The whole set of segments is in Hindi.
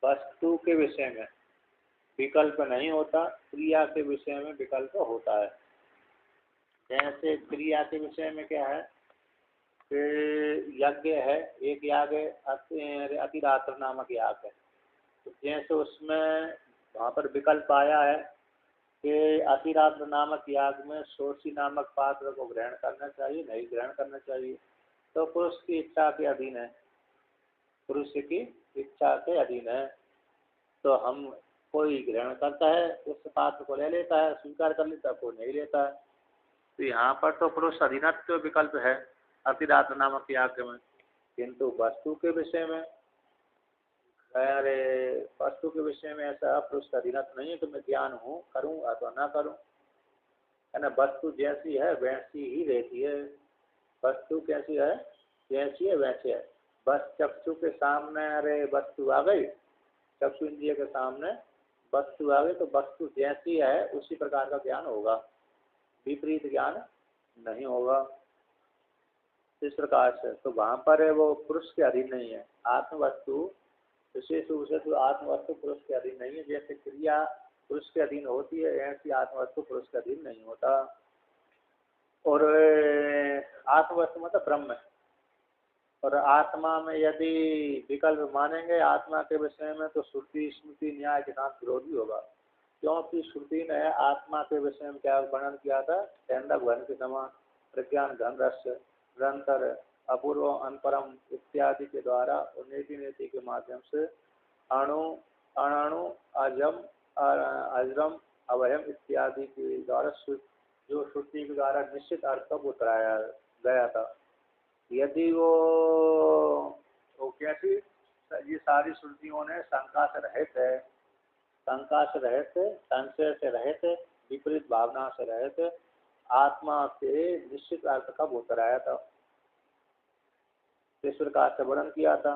वस्तु के विषय में विकल्प नहीं होता, क्रिया के विषय में विकल्प होता है। जैसे क्रिया के विषय में क्या है कि यज्ञ है, एक याग है, अतिरात्र नामक याग है। तो जैसे उसमें वहाँ पर विकल्प आया है कि अतिरात्र नामक याग में शोषी नामक पात्र को ग्रहण करना चाहिए, नहीं ग्रहण करना चाहिए, तो पुरुष की इच्छा के अधीन है, पुरुष की इच्छा के अधीन है। तो हम कोई ग्रहण करता है, उस पात्र को ले लेता है, स्वीकार कर लेता है, कोई नहीं लेता है। तो यहाँ पर तो पुरुष अधीनत्व विकल्प है अतिरात्र नामक याग में, किंतु वस्तु के विषय में, अरे वस्तु के विषय में ऐसा पुरुष का अधीनत्व नहीं है कि मैं ज्ञान हूँ, करूँ अथवा ना करूँ, है ना। वस्तु जैसी है वैसी ही रहती है। वस्तु कैसी है, जैसी है वैसे है। बस चक्षु के सामने अरे वस्तु आ गई, चक्षु इंद्रिय के सामने वस्तु आ गई, तो वस्तु जैसी है उसी प्रकार का ज्ञान होगा, विपरीत ज्ञान नहीं होगा। इस प्रकार से तो वहाँ पर है वो पुरुष के अधीन नहीं है। आत्म वस्तु विशेष रूप से तो आत्म वस्तु पुरुष के अधीन नहीं है। जैसे क्रिया पुरुष के अधीन होती है, ऐसी आत्म वस्तु पुरुष के अधीन नहीं होता। और आत्म वस्तु मतलब ब्रह्म है। और आत्मा में यदि विकल्प मानेंगे आत्मा के विषय में, तो श्रुति स्मृति न्याय के साथ विरोधी होगा। क्योंकि श्रुति ने आत्मा के विषय में क्या वर्णन किया था, तेंदक वन के समान, प्रज्ञान घन रस, निरंतर, अपूर्व, अनपरम इत्यादि के द्वारा और नीति नीति के माध्यम से अणु, अणाणु, अजम, अजरम, अवयम इत्यादि के द्वारा जो श्रुति के द्वारा निश्चित अर्थ को उतराया गया था। यदि वो कैसी, ये सारी श्रुतियों ने शंका से रहित है, शंका से रहित, संशय से रहित, विपरीत भावना से रहित आत्मा के निश्चित अर्थ का उतराया था, इस प्रकार से वर्णन किया था।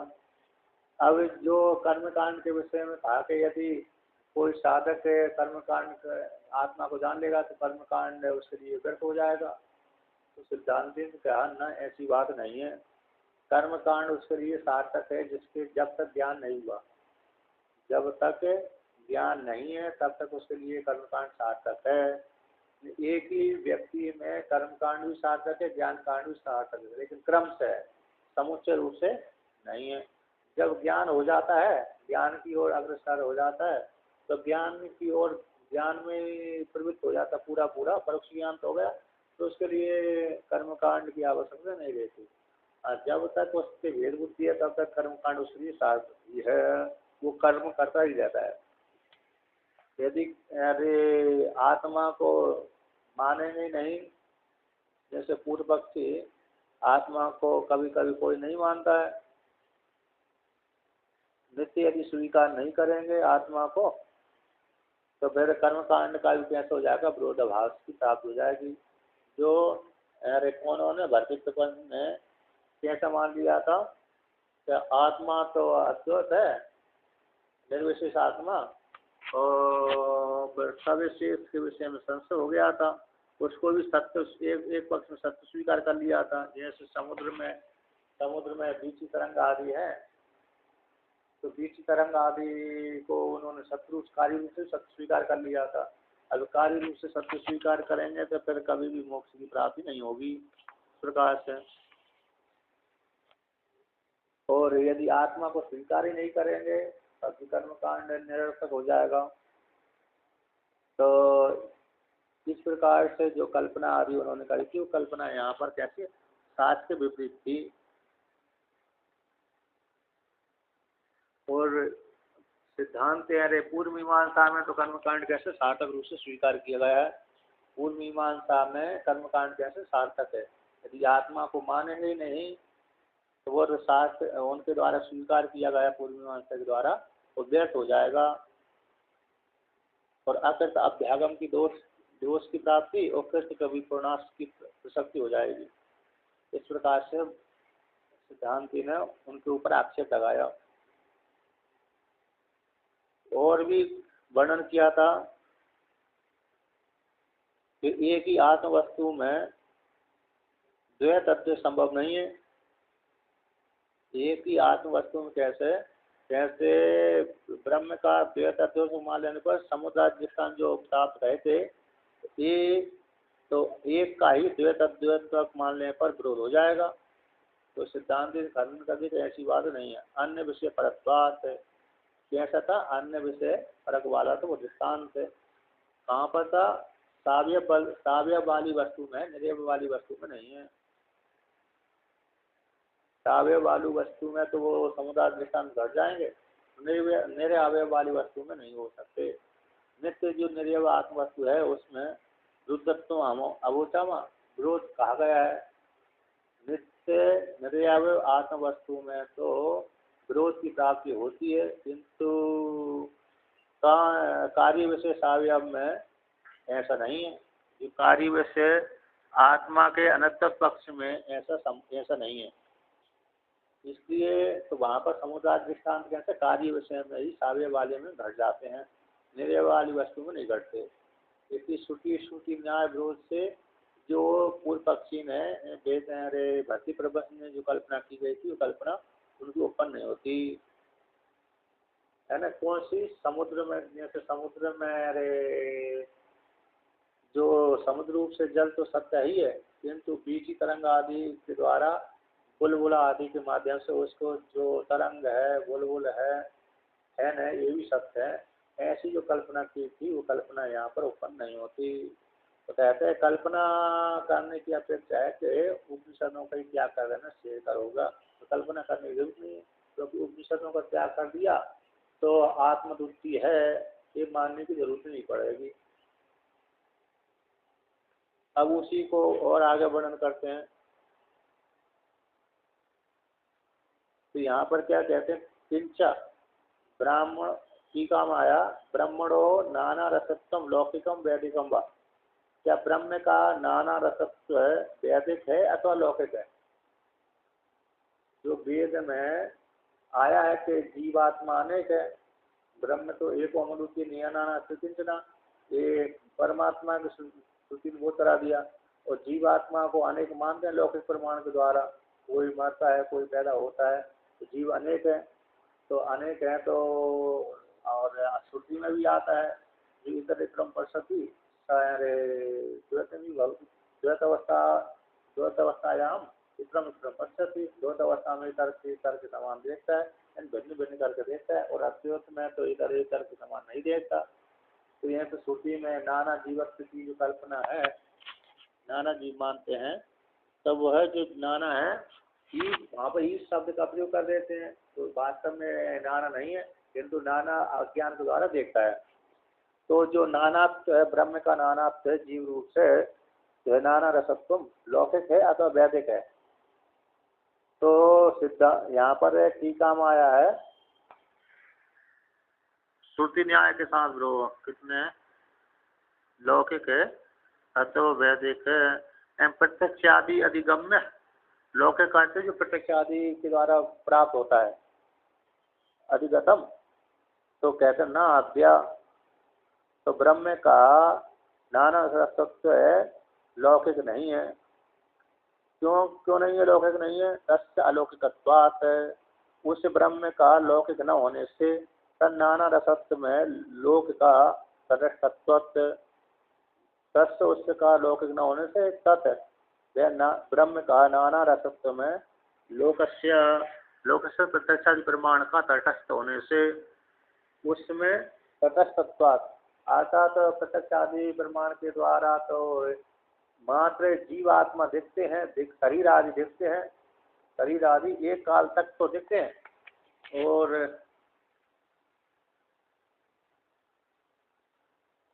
अब जो कर्मकांड के विषय में था कि यदि कोई साधक कर्मकांड आत्मा को जान लेगा तो कर्मकांड उसके लिए व्यर्थ हो जाएगा। तो सिद्धांत ने कहा न, ऐसी बात नहीं है। कर्मकांड उसके लिए सार्थक है जिसके जब तक ज्ञान नहीं हुआ, जब तक ज्ञान नहीं है तब तक उसके लिए कर्मकांड सार्थक है। एक ही व्यक्ति में कर्मकांड भी सार्थक है, ज्ञान कांड भी सार्थक है, लेकिन क्रम से है, समुच्चय रूप से नहीं है। जब ज्ञान हो जाता है, ज्ञान की ओर अग्रसर हो जाता है, तो ज्ञान की ओर, ज्ञान में प्रवृत्त हो जाता पूरा पूरा, परोक्ष ज्ञान तो हो गया, तो उसके लिए कर्मकांड की आवश्यकता नहीं रहती। जब तक उसके भेद बुद्धि है तब तक कर्मकांड उसके लिए सार्थक है, वो कर्म करता ही रहता है। यदि अरे आत्मा को मानेंगे नहीं, जैसे पूर्व पक्षी आत्मा को कभी कभी कोई नहीं मानता है, नित्य यदि स्वीकार नहीं करेंगे आत्मा को, तो फिर कर्मकांड का भी कैसे हो जाएगा, विरोधाभास की प्राप्त हो जाएगी। जो उन्होंने भरतित्व ने कैसा मान लिया था कि आत्मा तो अद्वैत है, निर्विशेष आत्मा, और सविशेष के विषय में संशय हो गया था, उसको भी सत्य एक पक्ष में सत्य स्वीकार कर लिया था। जैसे समुद्र में बीची तरंग आदि है, तो बीची तरंग आदि को उन्होंने शत्रु कार्य रूप से सत्य स्वीकार कर लिया था। अब कार्य रूप से सत्य स्वीकार करेंगे तो फिर कभी भी मोक्ष की प्राप्ति नहीं होगी प्रकार से। और यदि आत्मा को स्वीकार ही नहीं करेंगे तब कर्मकांड निरर्थक हो जाएगा। तो इस प्रकार से जो कल्पना आदि उन्होंने करी थी, वो कल्पना यहाँ पर कैसे शास्त्र के विपरीत थी। और सिद्धांत अरे पूर्व मीमांसा में तो कर्मकांड कैसे सार्थक रूप से स्वीकार किया गया है। पूर्व मीमांसा में कर्मकांड कैसे सार्थक है, यदि आत्मा को मानेंगे नहीं तो वो शास्त्र उनके द्वारा स्वीकार किया गया पूर्व मीमांसा के द्वारा वो व्यर्थ हो जाएगा। और अकृत अभ्यागम की दोष की प्राप्ति और कृष्ण कवि पूर्णाश की प्रसक्ति हो जाएगी। इस प्रकार से सिद्धांति ने उनके ऊपर आक्षेप लगाया। और भी वर्णन किया था कि एक ही आत्म वस्तु में द्वै तत्व संभव नहीं है। एक ही आत्म वस्तु में कैसे जैसे ब्रह्म का द्वैतत्व को मान लेने पर समुद्रादि दृष्टांत जो प्राप्त रहे थे, ये तो एक का ही द्वैतत्व मान लेने पर विरोध हो जाएगा। तो सिद्धांत खंडन करके तो ऐसी बात नहीं है। अन्य विषय परत्वात कैसा था, अन्य विषय परक वाला तो वो दृष्टांत है। कहाँ पर था, साव्य वाली वस्तु में, निरवय वाली वस्तु में नहीं है। साव्य वाली वस्तु में तो वो समुदाय दृष्टांत घट जाएंगे, निरवय वाली वस्तु में नहीं हो सकते। नित्य जो निरवय आत्म वस्तु है उसमें रुद्रत्व अवोचमा विरोध कहा गया है। नित्य निरवय आत्म वस्तु में तो विरोध की प्राप्ति होती है, किंतु कार्य विषय सावयव में ऐसा नहीं है। जो कार्य विषय आत्मा के अनंत पक्ष में ऐसा नहीं है। इसलिए तो वहाँ पर समुदाय दृष्टांत कैसे कार्य विषय में ही सावय वाले में घट जाते हैं, निरवय वाली वस्तु में नहीं घटते। इसलिए श्रुति न्याय विरोध से जो पूर्व पक्षी ने कहते हैं, अरे भक्ति प्रबंध में जो कल्पना की गई थी वो कल्पना उनकी उत्पन्न नहीं होती है ना। कौन सी, समुद्र में, जैसे समुद्र में, अरे जो समुद्र रूप से जल तो सत्य ही है, किंतु बीजी तरंग आदि के द्वारा बुलबुला आदि के माध्यम से उसको जो तरंग है, बुलबुल है ना, ये भी सत्य है। ऐसी जो कल्पना की थी वो कल्पना यहाँ पर उत्पन्न नहीं होती। तो कहते हैं कल्पना करने की अपेक्षा है कि उपनिषदों का ही त्याग कर देना शेर करोगा, तो कल्पना करने की जरूरत नहीं है, क्योंकि उपनिषदों का त्याग कर दिया तो आत्मदुष्टि है ये मानने की जरूरत नहीं पड़ेगी। अब उसी को और आगे वर्णन करते हैं। तो यहाँ पर क्या कहते हैं, किंचा ब्राह्मण टीका में आया, ब्रह्मणो नाना रसत्वम लौकिकम वैदिकम वा। क्या ब्रह्म का नाना रसत्व वैदिक है अथवा लौकिक है। जो वेद में आया है कि जीवात्मा अनेक है, ब्रह्म तो एक अमृति नियनाना किंचना, ये परमात्मा की श्रुति ने वो करा दिया, और जीवात्मा को अनेक मानते हैं लौकिक प्रमाण के द्वारा। कोई मरता है, कोई पैदा होता है, तो जीव अनेक है। तो अनेक है तो, और श्रुति में भी आता है जीवित क्रम पर सती द्वैतावस्थायाम विक्रम विक्रम पश्यति। द्वैत अवस्था में तर्क समान देखता है, भिन्न भिन्न करके देखता है, और अद्वैत में तो इधर एक तर्क समान नहीं देखता। तो यह तो श्रुति में नाना जीवत्व की जो कल्पना है, नाना जीव मानते हैं, तब वह जो नाना है वहाँ पर ईश शब्द का प्रयोग कर देते हैं, तो वास्तव में नाना नहीं है, किंतु नाना अज्ञान के द्वारा देखता है। तो जो नानात्व है, ब्रह्म का नानात्व है जीव रूप से, जो है नाना रसत्व लौकिक है अथवा वैदिक है। तो सिद्धा यहाँ पर टीका में आया है, श्रुति न्याय के साथ विरोध कितने लौकिक है अथवा वैदिक है। प्रत्यक्ष आदि अधिगम्य, लौकिक कहते जो प्रत्यक्ष आदि के द्वारा प्राप्त होता है, अधिगतम तो कहते ना अद्या। तो ब्रह्म का नाना रसत्व लौकिक नहीं है। क्यों नहीं है, लौकिक नहीं है, तस्य अलौकिकत्वात्, उस ब्रह्म का लौकिक न होने से तन नाना रसत्व में लोक का तटस्थत्व, तस्य उसका लौकिक न होने से तत् ब्रह्म का नाना रसत्व में लोकस्य प्रत्यक्षादि प्रमाण का तटस्थ होने से उसमें तटस्थत्वात्, अर्थात तो प्रत्यक्ष आदि प्रमाण के द्वारा तो मात्र जीवात्मा दिखते हैं, शरीर आदि दिखते हैं, शरीर आदि एक काल तक तो दिखते हैं, और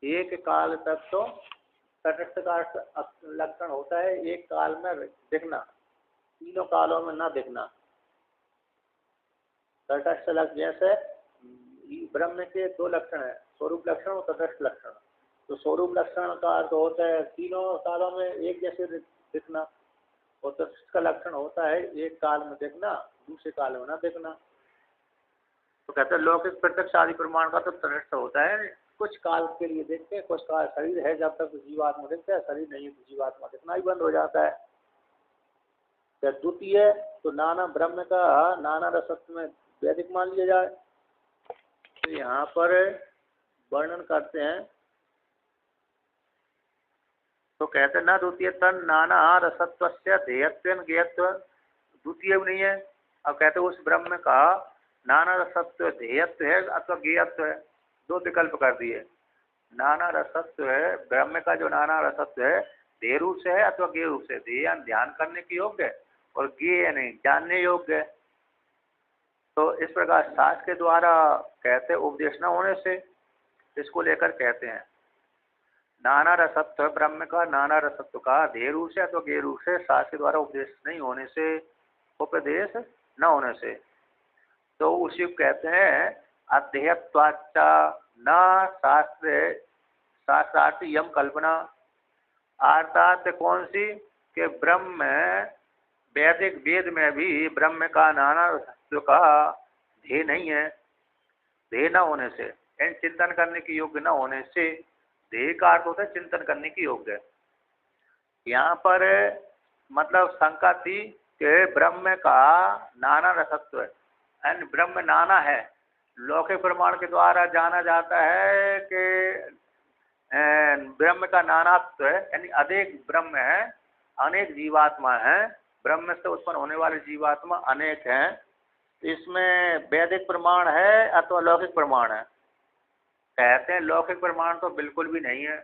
एक काल तक तो तटस्थ का लक्षण होता है एक काल में दिखना, तीनों कालों में ना दिखना। तटस्थ लक्षण, जैसे ब्रह्म के दो लक्षण है, स्वरूप लक्षण और तटस्थ लक्षण। तो स्वरूप लक्षण का अर्थ होता है तीनों कालों में एक जैसे दिखना, और तटस्थ का लक्षण होता है एक काल में दिखना, दूसरे काल में ना दिखना। तो कहते हैं लौकिक प्रत्यक्ष आदि प्रमाण का तो तटस्थ होता है, कुछ काल के लिए देखते हैं, कुछ काल शरीर है जब तक तो जीवात्मा दिखता है, शरीर नहीं है तो जीवात्मा दिखना ही बंद हो जाता है। द्वितीय तो नाना ब्रह्म का नाना रसत्व में वैदिक मान लिया जाए, तो यहाँ पर वर्णन करते हैं, तो कहते हैं न द्वितीय तन नाना रसत्व से ध्येयत्व ज्ञेयत्व, द्वितीय भी नहीं है। अब कहते हैं उस ब्रह्म का नाना रसत्व ध्येयत्व है अथवा ज्ञेयत्व है, दो विकल्प कर दिए। नाना रसत्व है, ब्रह्म का जो नाना रसत्व है ध्येय रूप से है अथवा ज्ञेय रूप से, ध्येय ध्यान करने की योग्य है और ज्ञेय नहीं जानने योग्य है। तो इस प्रकार शास्त्र के द्वारा कहते उपदेश न होने से इसको लेकर कहते हैं नाना रसत्व, ब्रह्म का नाना रसत्व का ध्येय रूप से अथवा ज्ञेय रूप से शास्त्र के द्वारा उपदेश नहीं होने से, उपदेश न होने से, तो उसी को कहते हैं अध्येयत्वाच्चा न शास्त्र शास्त्रार्थ यम कल्पना। अर्थात कौन सी कि ब्रह्म वैदिक वेद में भी ब्रह्म का नाना रसत्व का ध्येय नहीं है, ध्येय न होने से, इन चिंतन करने की योग्य न होने से, ध्येय का अर्थ होता है चिंतन करने की योग्य। यहाँ पर मतलब शंका थी कि ब्रह्म का नाना रसत्व है, यानी ब्रह्म नाना है, लौकिक प्रमाण के द्वारा जाना जाता है कि ब्रह्म का नानात्व है, यानी अनेक ब्रह्म है, अनेक जीवात्मा है, ब्रह्म से उत्पन्न होने वाले जीवात्मा अनेक हैं। इसमें वैदिक प्रमाण है अथवा लौकिक प्रमाण है? कहते हैं लौकिक प्रमाण तो बिल्कुल भी नहीं है,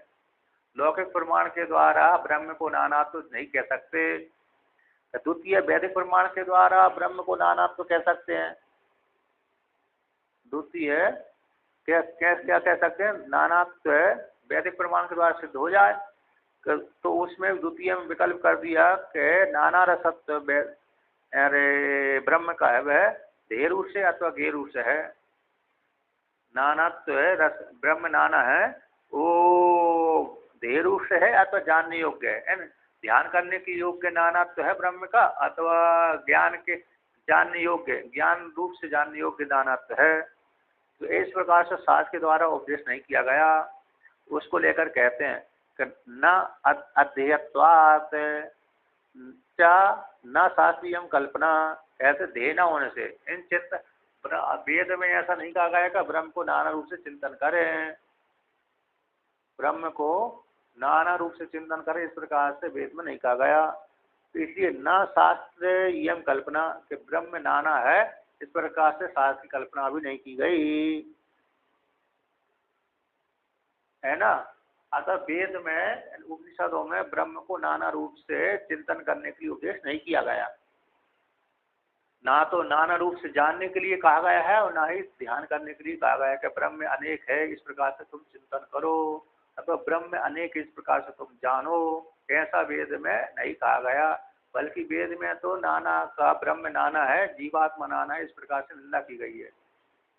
लौकिक प्रमाण के द्वारा ब्रह्म को नानात्व नहीं कह सकते। द्वितीय वैदिक प्रमाण के द्वारा ब्रह्म को नानात्व कह सकते हैं। द्वितीय क्या कह सकते हैं? नानात्व वैदिक प्रमाण के द्वारा सिद्ध हो जाए तो उसमें द्वितीय में विकल्प कर दिया कि नाना रसत्व अरे ब्रह्म का है वह ध्येय रूप से अथवा ज्ञेय रूप से है। नानात्व रस ब्रह्म नाना है, वो ध्येय रूप से है अथवा जानने योग्य है ना, ध्यान करने की योग्य नानात्व है ब्रह्म का, अथवा ज्ञान के जानने योग्य, ज्ञान रूप से जानने योग्य नानात्व है। तो इस प्रकार से शास्त्र के द्वारा उपदेश नहीं किया गया, उसको लेकर कहते हैं कि न अध्येयत्वात् न शास्त्रीय कल्पना, ऐसे ध्येय न होने से, इन चित्त वेद में ऐसा नहीं कहा गया कि ब्रह्म को नाना रूप से चिंतन करें, ब्रह्म को नाना रूप से चिंतन करें, इस प्रकार से वेद में नहीं कहा गया। तो इसलिए न शास्त्र यम कल्पना कि ब्रह्म नाना है, इस प्रकार से शास्त्र की कल्पना भी नहीं की गई है ना। अतः वेद में उपनिषदों में ब्रह्म को नाना रूप से चिंतन करने के लिए उपदेश नहीं किया गया, ना तो नाना रूप से जानने के लिए कहा गया है और ना ही ध्यान करने के लिए कहा गया है कि ब्रह्म अनेक है इस प्रकार से तुम चिंतन करो, अथवा ब्रह्म अनेक इस प्रकार से तुम जानो, ऐसा वेद में नहीं कहा गया। बल्कि वेद में तो नाना का ब्रह्म नाना है, जीवात्मा नाना है, इस प्रकार से निंदा की गई है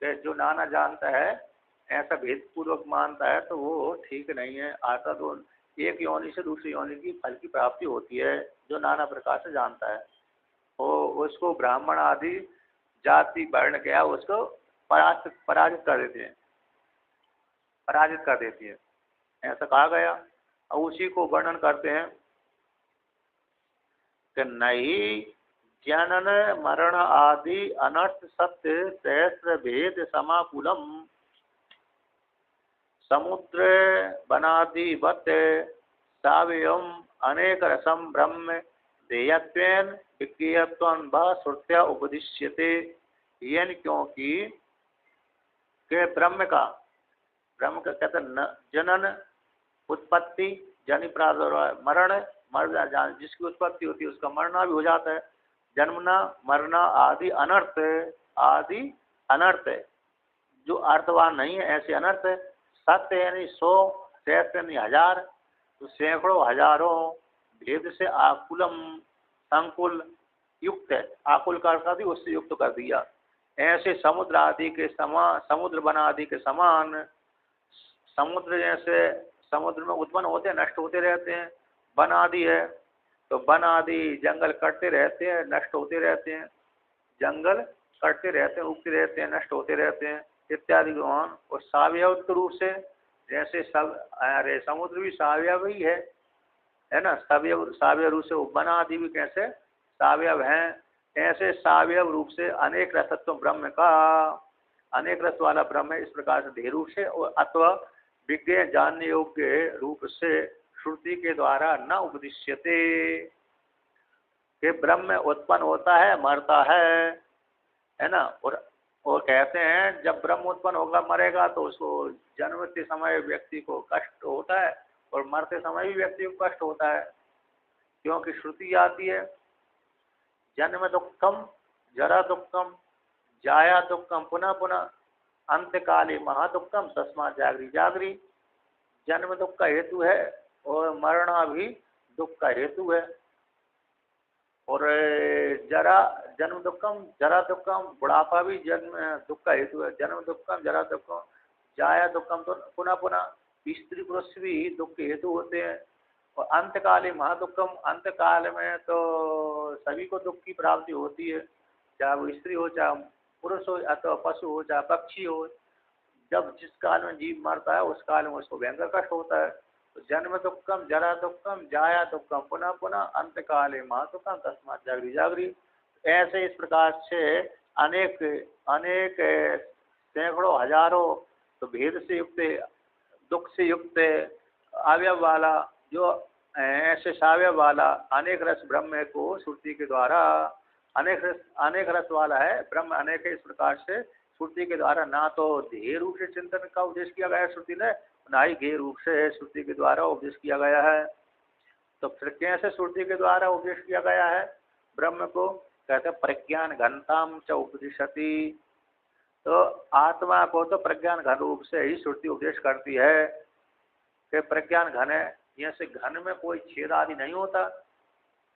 कि जो नाना जानता है ऐसा भेदपूर्वक मानता है तो वो ठीक नहीं है। आता तो एक योनि से दूसरी योनि की फल की प्राप्ति होती है, जो नाना प्रकार से जानता है वो उसको ब्राह्मण आदि जाति वर्ण क्या उसको पराजित कर देते हैं, पराजित कर देती है, ऐसा कहा गया। और उसी को वर्णन करते हैं कि नहीं जनन मरण आदि अनर्थ सत्य सहस्र भेद समाकुलम समुद्र बनादिवत सावयम अनेक रसम ब्रह्म ध्येयत्वेन विज्ञेयत्वं व श्रुत्या उपदिश्यते। येन क्योंकि के ब्रह्म का कहते हैं जनन उत्पत्ति जनि प्रादुर्भाव मरण, मर जिसकी उत्पत्ति होती है उसका मरना भी हो जाता है, जन्मना मरना आदि अनर्थ जो अर्थवान नहीं है ऐसे अनर्थ। सत्य यानी 100, सहस्त्र यानी 1000, तो सैकड़ों हजारों भेद से आकुलम संकुल युक्त है, आकुल कर दी उससे युक्त कर दिया। ऐसे समुद्र आदि के समान, समुद्र बना आदि के समान, समुद्र जैसे समुद्र में उत्पन्न होते हैं नष्ट होते रहते हैं, वन आदि है तो वन आदि जंगल कटते रहते हैं नष्ट होते रहते हैं, जंगल कटते रहते हैं उगते रहते हैं नष्ट होते रहते हैं इत्यादि गुण। और सावयव रूप से जैसे सब अरे समुद्र भी सावयव ही है ना, सावयव रूप से वन आदि भी कैसे सावयव हैं, ऐसे सावयव रूप से अनेक रसत्व ब्रह्म का अनेक रस वाला ब्रह्म है, इस प्रकार से ध्येय रूप से, और अथवा विज्ञेय जानने योग्य रूप से श्रुति के द्वारा न उपदिश्यते, कि ब्रह्म उत्पन्न होता है मरता है ना। और कहते हैं जब ब्रह्म उत्पन्न होगा मरेगा तो उसको जन्मते समय व्यक्ति को कष्ट होता है और मरते समय भी व्यक्ति को कष्ट होता है, क्योंकि श्रुति आती है जन्म दुखम जरा दुखम जाया दुखम पुनः पुनः अंतकाले महादुखम तस्मात् जागरी जागरी। जन्म दुख का हेतु है और मरना भी दुख का हेतु है। और जरा जन्म दुखम जरा दुखम, बुढ़ापा भी जन्म दुख का हेतु है। जन्म दुखम जरा दुखम जाया दुखम, तो पुनः पुनः स्त्री पुरुष भी दुख के हेतु होते हैं। और अंतकाले महादुखम, अंतकाल में तो सभी को दुख की प्राप्ति होती है, चाहे वो स्त्री हो, चाहे पुरुष हो, अथवा पशु हो, चाहे पक्षी हो। जब जिस काल में जीव मरता है उस काल में उसको भयंकर कष्ट होता है। तो जन्म दुखम जरा दुखम जाया दुखम पुनः पुनः अंतकाले महादुखम तस्मात् जागरी जागरी। ऐसे इस प्रकार से अनेक अनेक सैकड़ों हजारों तो भेद से युक्त दुख से युक्त अवयव वाला, जो ऐसे सावयव वाला अनेक रस ब्रह्म को श्रुति के द्वारा, अनेक रस वाला है ब्रह्म अनेक, इस प्रकार से श्रुति के द्वारा ना तो ध्येय रूप से चिंतन का उपदेश किया गया है श्रुति ने, ना ही गेय रूप से श्रुति के द्वारा उपदेश किया गया है। तो फिर कैसे श्रुति के द्वारा उपदेश किया गया है ब्रह्म को? कहते हैं प्रज्ञान घनताम च उपदिशति। तो आत्मा को तो प्रज्ञान घन रूप से ही श्रुति उपदेश करती है कि प्रज्ञान घन है। जैसे घन में कोई छेद आदि नहीं होता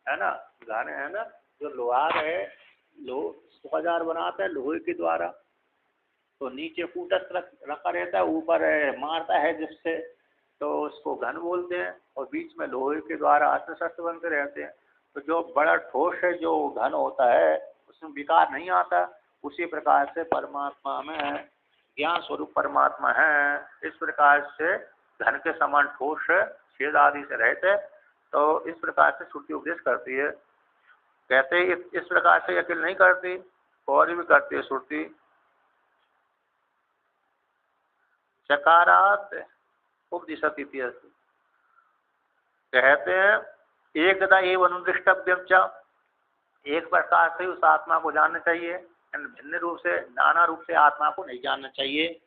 है ना, घन है ना, जो लोहार है औजार बनाता है लोहे के द्वारा, तो नीचे कूटस्थ रखा रहता है, ऊपर मारता है जिससे, तो उसको घन बोलते हैं। और बीच में लोहे के द्वारा अस्त्र शस्त्र बनते रहते हैं। तो जो बड़ा ठोस है, जो घन होता है, उसमें विकार नहीं आता। उसी प्रकार से परमात्मा में ज्ञान स्वरूप परमात्मा है, इस प्रकार से घन के समान ठोस छेद आदि से रहते। तो इस प्रकार से श्रुति उपदेश करती है। कहते इस प्रकार से अकेले नहीं करती, और भी करती है श्रुति। चकारात उपदिशति, कहते हैं एकदा एवं अनुदृष्टव्यम च, एक प्रकार से उस आत्मा को जानना चाहिए, भिन्न रूप से नाना रूप से आत्मा को नहीं जानना चाहिए।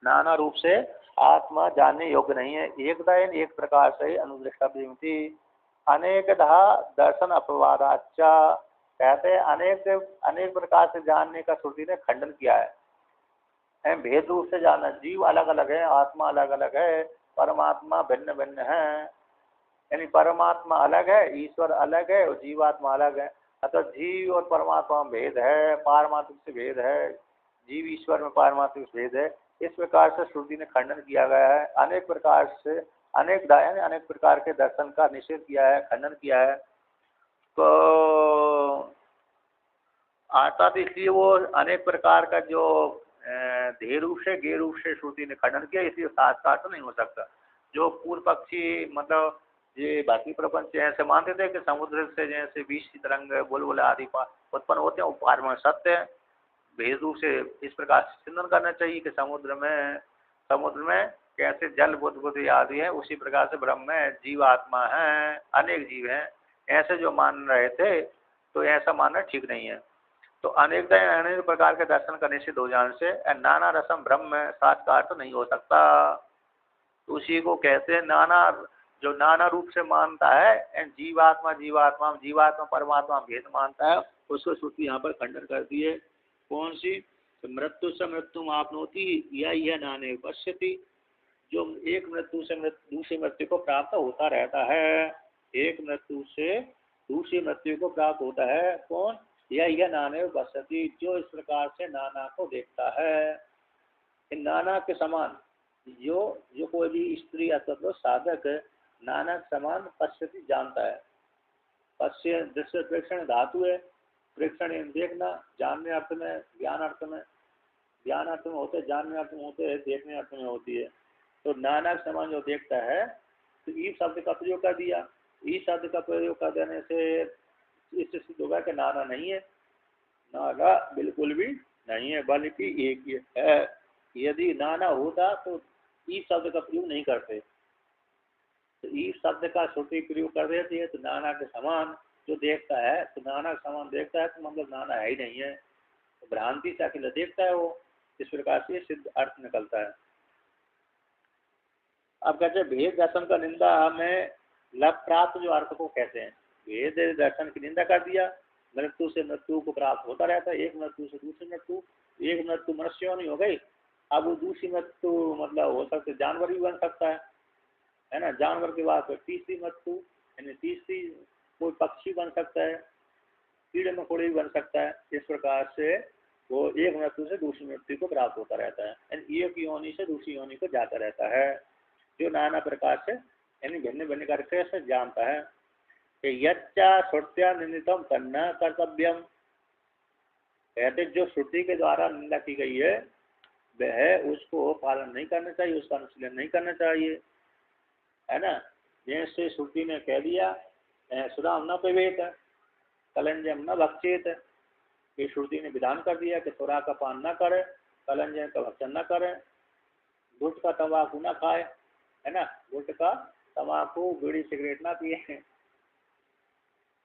नाना रूप से आत्मा जानने योग्य नहीं है। एकदा एक प्रकार से अनुदृष्टव्यम थी, अनेकधा दर्शन अपवादाच्चा, कहते हैं अनेक प्रकार से जानने का श्रुति ने खंडन किया है। भेद रूप से जानना, जीव अलग अलग है, आत्मा अलग अलग है, परमात्मा भिन्न भिन्न है। यानी परमात्मा अलग है, ईश्वर अलग है और जीवात्मा अलग है। अतः जीव और परमात्मा में भेद है, पारमात्मिक से भेद है, जीव ईश्वर में पारमात्मिक से भेद है। इस प्रकार से श्रुति ने खंडन किया गया है। अनेक प्रकार से अनेक प्रकार के दर्शन का निषेध किया है, खंडन किया है। तो अर्थात इसलिए वो अनेक प्रकार का जो ध्येय रूप से गेय रूप से श्रुति ने खंडन किया, इसलिए साक्षात तो नहीं हो सकता। जो पूर्व पक्षी मतलब ये बाकी प्रपंच ऐसे मानते थे कि समुद्र से जैसे बीज की तरंग बुलबुल आदि उत्पन्न होते हैं, वो पारमार्थ सत्य है। भेद रूप से इस प्रकार से चिंतन करना चाहिए कि समुद्र में कैसे जल बुद्ध आदि है, उसी प्रकार से ब्रह्म में जीवात्मा है, अनेक जीव हैं। ऐसे जो मान रहे थे, तो ऐसा मानना ठीक नहीं है। तो अनेक प्रकार के दर्शन करने से दो जान से नाना रसम ब्रह्म साक्षात तो नहीं हो सकता। तो उसी को कहते हैं जो नाना रूप से मानता है, जीवात्मा परमात्मा भेद मानता है, उसको श्रुति यहाँ पर खंडन करती है। कौन सी? तो मृत्यु से मृत्यु आपनोति यह नाने पश्यति, जो एक मृत्यु से दूसरी मृत्यु को प्राप्त होता रहता है। एक मृत्यु से दूसरी मृत्यु को प्राप्त होता है। कौन? यह नाने पश्यति, जो इस प्रकार से नाना को देखता है। नाना के समान जो कोई भी स्त्री अथवा साधक नाना के समान पश्यति जानता है। पश्य दृश्य प्रेक्षण धातु है, प्रेक्षण देखना, जानने अर्थ में, ज्ञान अर्थ में होते, जानने अर्थ में होते है, देखने अर्थ में होती है। तो नाना के समान जो देखता है, तो ई शब्द का प्रयोग कर दिया। ई शब्द का प्रयोग कर देने से इससे सिद्ध होगा कि नाना नहीं है, नाना बिल्कुल भी नहीं है, बल्कि एक ही है। यदि नाना होता तो ई शब्द का प्रयोग नहीं करते, तो ई शब्द का श्रुति प्रयोग कर देती है, तो नाना के समान जो देखता है, तो नाना के समान देखता है, तो मतलब नाना है ही नहीं है, तो भ्रांति से अकेला देखता है वो। इस प्रकार से सिद्ध अर्थ निकलता है। अब कहते हैं भेद दर्शन का निंदा में लभ प्राप्त जो अर्थ को कहते हैं, भेद दर्शन की निंदा कर दिया, मृत्यु से मृत्यु को प्राप्त होता रहता है, एक मृत्यु से दूसरी मृत्यु, एक मृत्यु मनुष्यों नहीं हो गई, अब वो दूसरी मृत्यु मतलब हो सकती जानवर भी बन सकता है ना, जानवर के बाद तीसरी मृत्यु यानी तीसरी कोई पक्षी बन सकता है, कीड़े मकोड़े भी बन सकता है। इस प्रकार से वो एक मृत्यु से दूसरी मृत्यु को प्राप्त होता रहता है, यानी एक योनि से दूसरी योनि को जाता रहता है, जो नाना प्रकार से यानी भिन्न भिन्न करके से जानता है। यच्चा श्रुत्या निंदितम करना कर्तव्यम, कहते जो श्रुति के द्वारा निंदा की गई है वह उसको पालन नहीं करना चाहिए, उसका अनुशीलन नहीं करना चाहिए, है ना। जैसे श्रुति ने कह दिया सुराम न पिबेत कलंजम न भक्षेत, ये श्रुति ने विधान कर दिया कि सुरा का पान न करे, कलंजम का भक्षण न करे, गुट का तंबाकू न खाए, है ना, गुट का तंबाकू बीड़ी सिगरेट ना पिए।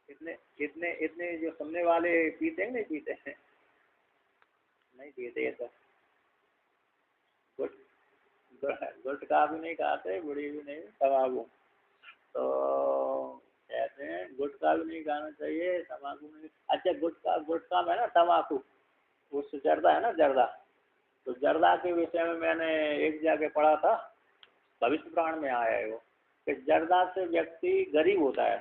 इतने इतने इतने जो सुनने वाले पीते हैं नहीं पीते हैं, नहीं पीते ये तो गुट गुटखा भी नहीं खाते, बीड़ी भी नहीं, तंबाकू तो कहते हैं गुटखा भी नहीं खाना चाहिए, तंबाकू नहीं। अच्छा गुटखा में ना तंबाकू उससे जर्दा है ना, जर्दा, तो जर्दा के विषय में मैंने एक जगह पढ़ा था, भविष्य पुराण में आया है वो, कि जर्दा से व्यक्ति गरीब होता है,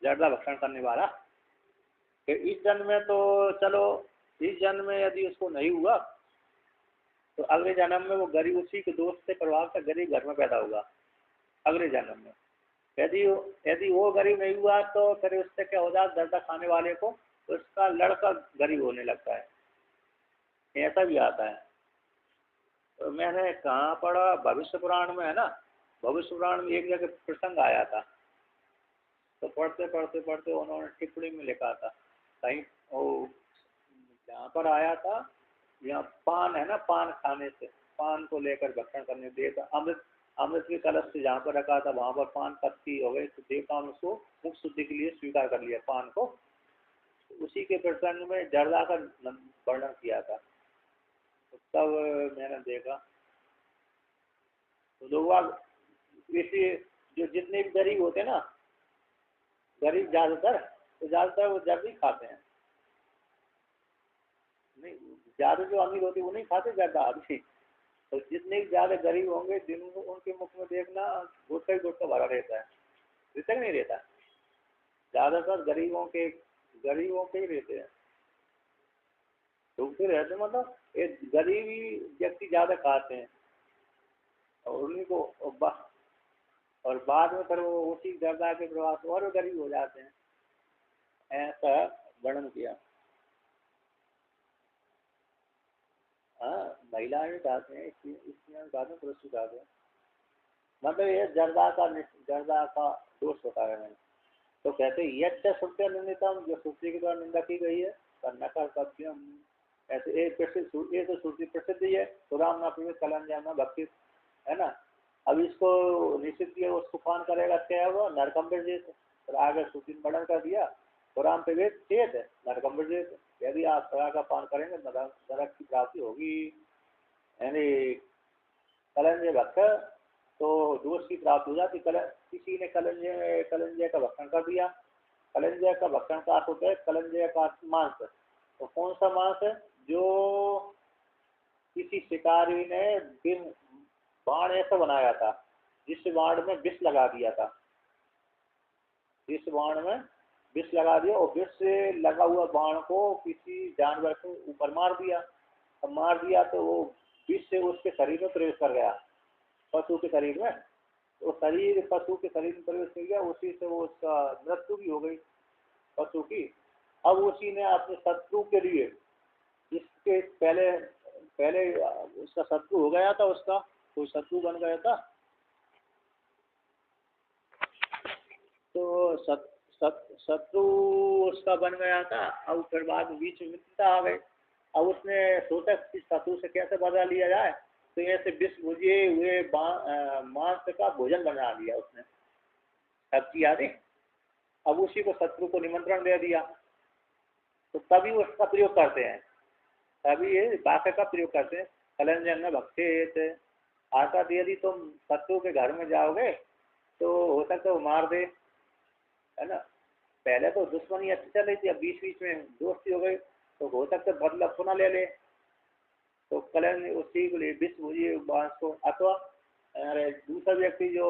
जर्दा भक्षण करने वाला, कि इस जन्म में तो चलो, इस जन्म में यदि उसको नहीं हुआ तो अगले जन्म में वो गरीब उसी के दोस्त से प्रभाव से गरीब घर में पैदा होगा अगले जन्म में। यदि यदि वो गरीब नहीं हुआ तो फिर उससे क्या हो जाता, जर्दा खाने वाले को तो उसका लड़का गरीब होने लगता है, ऐसा भी आता है। तो मैंने कहाँ पढ़ा, भविष्य पुराण में है ना, भविष्य पुराण में एक जगह प्रसंग आया था, तो पढ़ते पढ़ते पढ़ते उन्होंने टिप्पणी में लिखा था कहीं, वो जहाँ पर आया था, यहाँ पान है ना, पान खाने से, पान को लेकर भक्षण करने दिए, तो अमृत अमृत के कलश से जहाँ पर रखा था वहाँ पर पान पत्ती हो गई, तो देवताओं ने उसको मुख शुद्धि के लिए स्वीकार कर लिया पान को। तो उसी के प्रसंग में जर्दा का वर्णन किया था, तो तब मैंने देखा तो लोग इसी जो जितने भी गरीब होते हैं ना, गरीब ज़्यादातर वो जर्दी खाते हैं, नहीं ज़्यादा जो अमीर होते वो नहीं खाते ज़्यादा अभी, तो जितने ज़्यादा गरीब होंगे जिनको उनके मुख में देखना गुटका ही गुटका भरा रहता है, रहता नहीं रहता, ज़्यादातर गरीबों के ही रहते हैं, भूखे रहते मतलब ये गरीबी व्यक्ति ज़्यादा खाते हैं, और उन्हीं को और बाद में फिर वो उसी दर्दा के प्रभाव से और गरीब हो जाते हैं, ऐसा वर्णन किया। हाँ, महिलाएं भी खाते हैं, स्त्रियाँ भी खाते हैं, पुरुष भी खाते हैं, मतलब ये जर्दा का दोष होता है। तो कहते हैं यच्च श्रुत्या निंदितम, जो श्रुति के द्वारा निंदा की गई है, करना कर्तव्यम, ऐसे एक प्रसिद्ध, ये तो श्रुति प्रसिद्ध ही है, सुराम न पिबेत कलंजम न भक्षेत, है ना। अब इसको निश्चित किया, उसको पान करेगा क्या है वो नरकम विजेत, फिर आगे श्रुति ने वर्णन कर दिया, सुराम पिबेत चेत नरकम विजेत, यदि आप सरा का पान करेंगे नरक की प्राप्ति होगी, यानी कलंज भक्ष तो दोष की प्राप्ति हो जाती। किसी ने कलंजय का भक्षण कर दिया, कलंजय का भक्षण का होता है कलंजय का मांस, तो कौन सा मांस है, जो किसी शिकारी ने बाण ऐसा बनाया था जिस बाण में विष लगा दिया था, जिस बाण में विष लगा दिया और विष से लगा हुआ बाण को किसी जानवर के ऊपर मार दिया, अब मार दिया तो वो विष से उसके शरीर में प्रवेश कर गया, पशु के शरीर में, तो पशु के शरीर में प्रवेश कर गया, उसी से वो उसका मृत्यु भी हो गई पशु की। अब उसी ने अपने शत्रु के लिए, जिसके पहले पहले उसका शत्रु हो गया था, उसका कोई शत्रु बन गया था, तो शत्रु उसका बन गया था, अब फिर बाद बीच में मित्रता आ गई, अब उसने सोचा कि शत्रु से कैसे बदला लिया जाए, तो ऐसे विष भुजे हुए मांस का भोजन बना दिया उसने, सब्जी आदि। अब उसी को शत्रु को निमंत्रण दे दिया, तो तभी वो उसका प्रयोग करते हैं, तभी ये वाक्य का प्रयोग करते हैं। कलंजन न भक्षेत, अर्थात यदि तुम शत्रु के घर में जाओगे तो हो सकता है वो मार दे, है ना। पहले तो दुश्मनी अच्छी चल रही थी, अब बीच बीच में दोस्ती हो गई, तो हो सकता है बदला पुनः ले ले। तो कलन उसी को लिए विष भुजिए बांस को, अथवा अरे दूसरा व्यक्ति जो